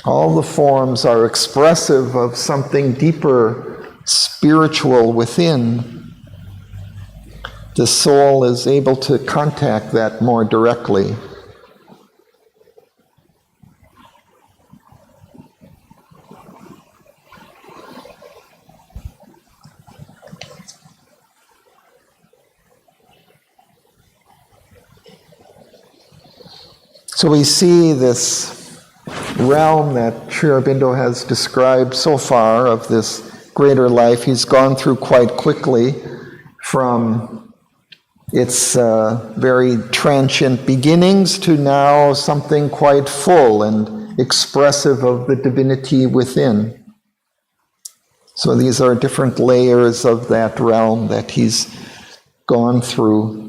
All the forms are expressive of something deeper, spiritual within. The soul is able to contact that more directly. So we see this realm that Sri Aurobindo has described so far of this greater life. He's gone through quite quickly from its very transient beginnings to now something quite full and expressive of the divinity within. So these are different layers of that realm that he's gone through.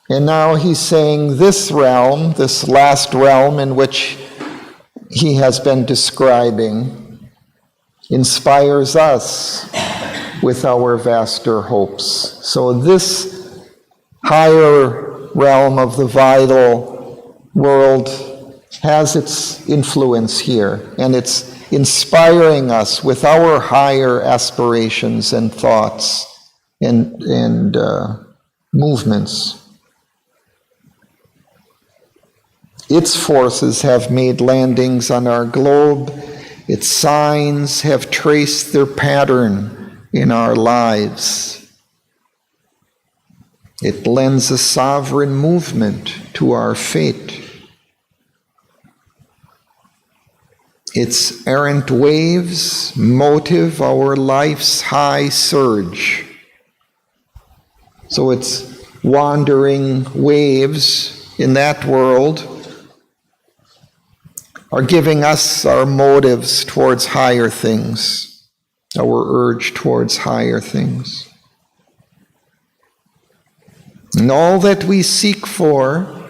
And now he's saying this realm, this last realm in which he has been describing, inspires us with our vaster hopes. So this higher realm of the vital world has its influence here, and it's inspiring us with our higher aspirations and thoughts and movements. Its forces have made landings on our globe. Its signs have traced their pattern in our lives. It lends a sovereign movement to our fate. Its errant waves motive our life's high surge. So its wandering waves in that world are giving us our motives towards higher things, our urge towards higher things. And all that we seek for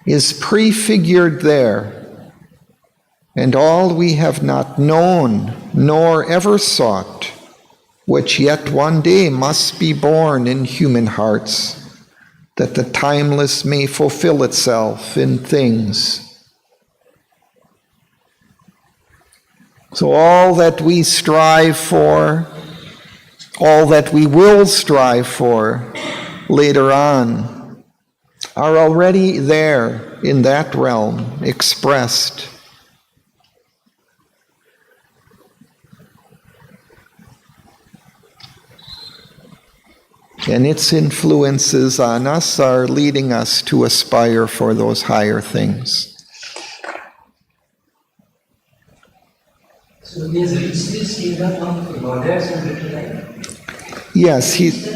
is prefigured there, and all we have not known nor ever sought, which yet one day must be born in human hearts, that the timeless may fulfill itself in things. So all that we strive for, all that we will strive for later on, are already there in that realm, expressed. And its influences on us are leading us to aspire for those higher things. So he has reached this kingdom of Godheads and life? Yes, he's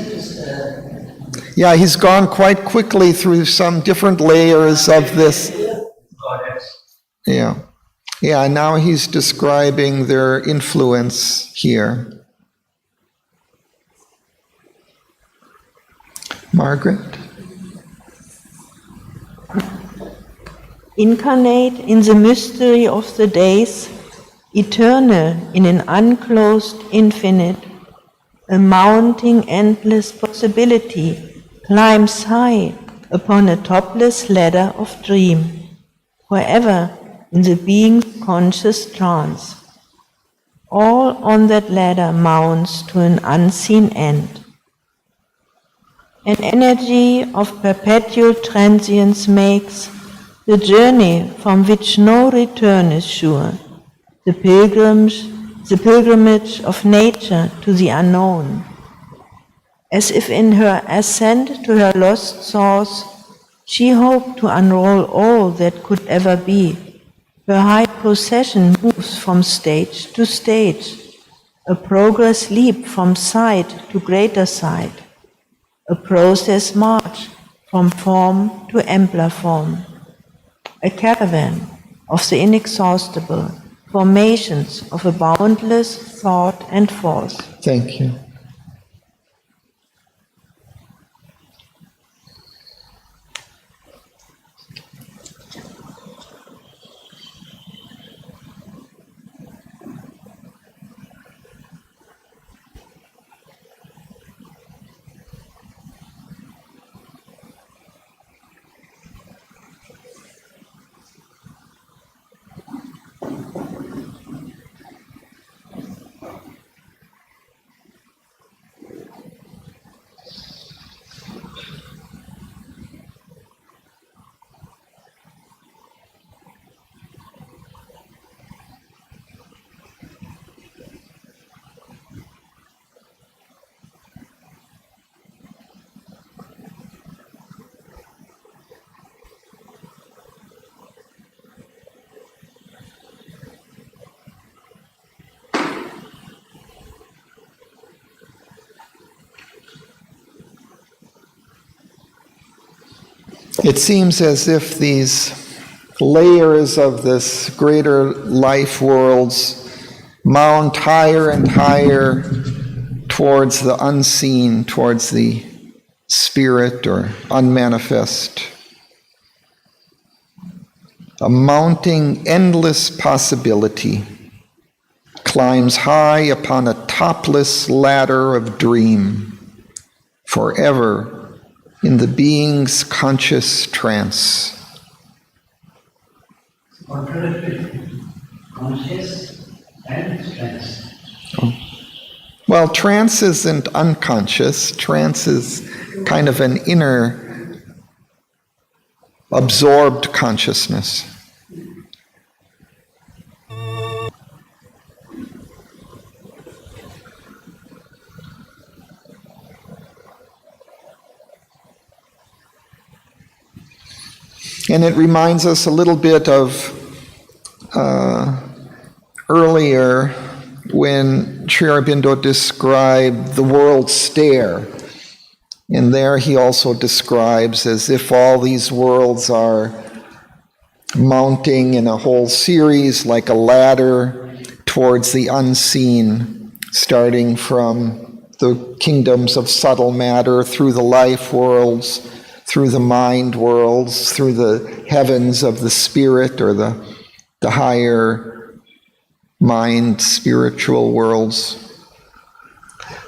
gone quite quickly through some different layers of this. Godheads. Yeah, now he's describing their influence here. Margaret? Incarnate in the mystery of the days, eternal in an unclosed infinite, a mounting endless possibility climbs high upon a topless ladder of dream, forever in the being's conscious trance. All on that ladder mounts to an unseen end. An energy of perpetual transience makes the journey from which no return is sure, the pilgrimage of nature to the unknown. As if in her ascent to her lost source, she hoped to unroll all that could ever be. Her high procession moves from stage to stage, a progress leap from side to greater side, a process march from form to ampler form, a caravan of the inexhaustible, formations of a boundless thought and force. Thank you. It seems as if these layers of this greater life worlds mount higher and higher towards the unseen, towards the spirit or unmanifest. A mounting endless possibility climbs high upon a topless ladder of dream, forever in the being's conscious trance. Contradictory, conscious and trance. Well, trance isn't unconscious. Trance is kind of an inner, absorbed consciousness. And it reminds us a little bit of earlier when Sri Aurobindo described the world stare. And there he also describes as if all these worlds are mounting in a whole series like a ladder towards the unseen, starting from the kingdoms of subtle matter through the life worlds, through the mind worlds, through the heavens of the spirit or the higher mind spiritual worlds,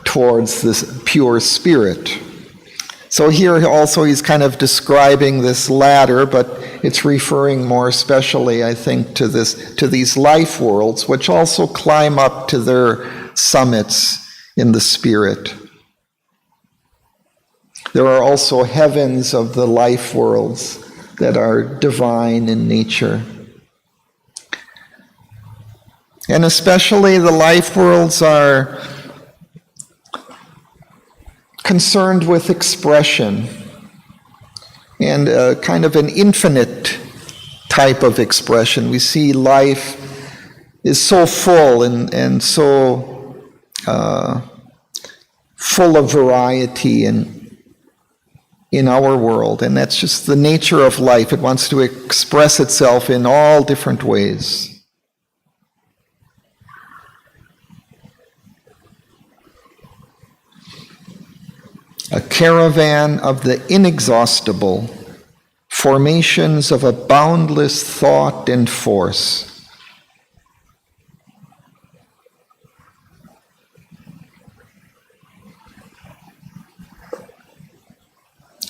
towards this pure spirit. So here also he's kind of describing this ladder, but it's referring more especially, I think, to these life worlds, which also climb up to their summits in the spirit. There are also heavens of the life worlds that are divine in nature. And especially the life worlds are concerned with expression and kind of an infinite type of expression. We see life is so full and so full of variety in our world, and that's just the nature of life. It wants to express itself in all different ways. A caravan of the inexhaustible, formations of a boundless thought and force.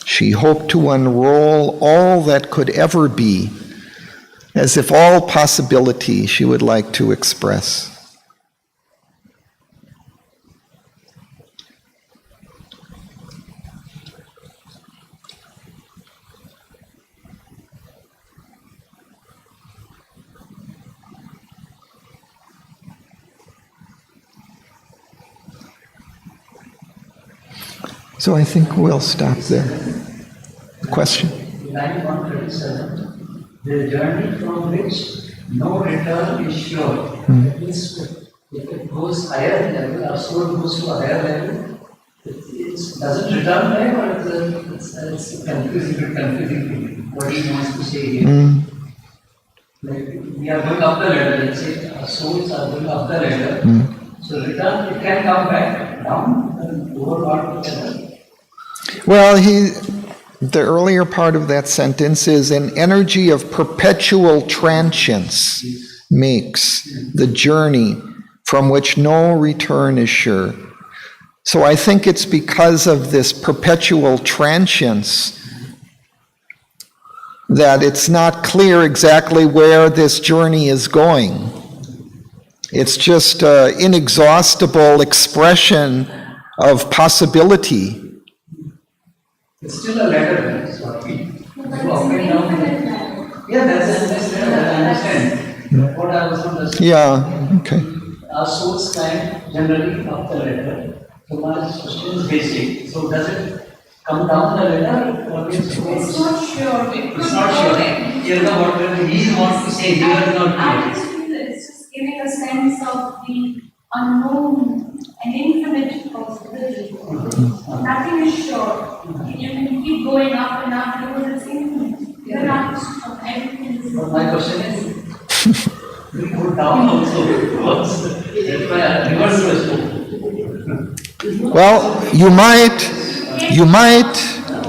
She hoped to unroll all that could ever be, as if all possibility she would like to express. So I think we'll stop there. Question? Line 137, the journey from which no return is sure. That means if it goes higher level, our soul goes to a higher level, it doesn't return back, or it's confusing what he wants to say here. Like we are going up the ladder, let's say our souls are going up the ladder. So return, it can come back down and overlap together. Well, the earlier part of that sentence is an energy of perpetual transience makes the journey from which no return is sure. So I think it's because of this perpetual transience that it's not clear exactly where this journey is going. It's just an inexhaustible expression of possibility. It's still a ladder, that's what we go up and down. Yeah, that's I understand. What I was understanding. Yeah, okay. Our souls climb generally up the ladder. So my question is basic. So does it come down the ladder or It's not sure. It's not sure. Here the what he wants to say here is not I clear. just feel that it's just giving a sense of the unknown and infinite possibility. Nothing is sure. You can keep going up and up because it's infinite. You're not sure. Everything is But my question is, we go down also. That's why I reverse question. Well, you might,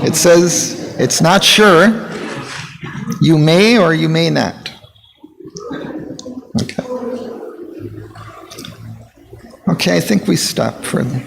it says it's not sure. You may or you may not. Okay. Okay, I think we stop for the...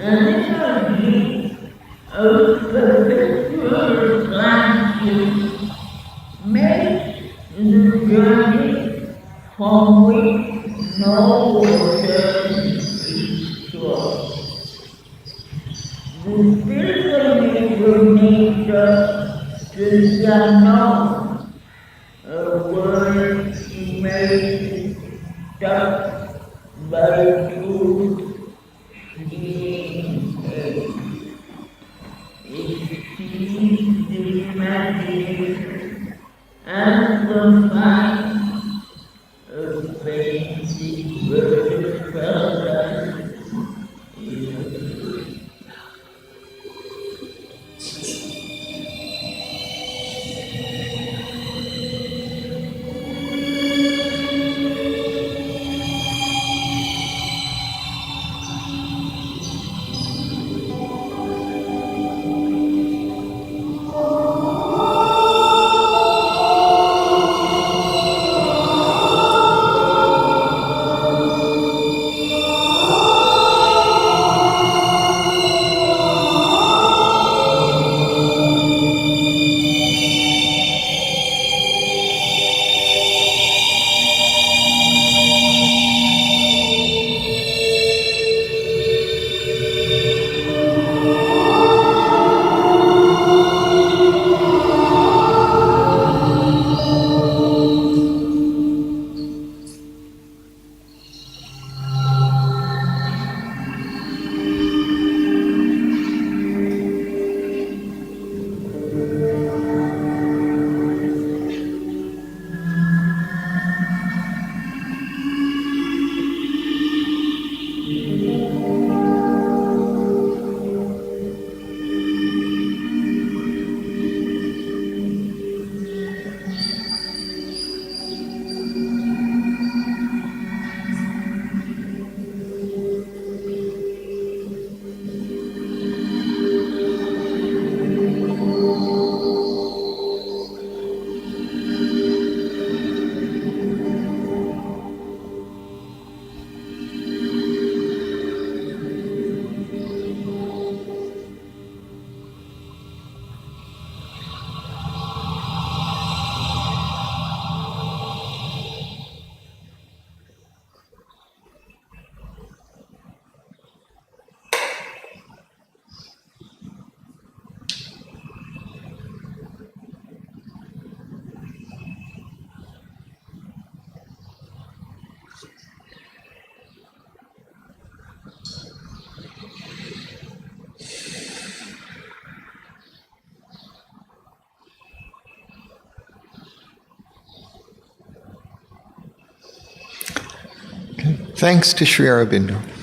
A little dream no water is pure. The pilgrimage of nature to the unknown, a world made stuck by truth, seeing age. It sees the imagination and the mind of basic virtuous paradise in a truth. Thanks to Sri Aurobindo.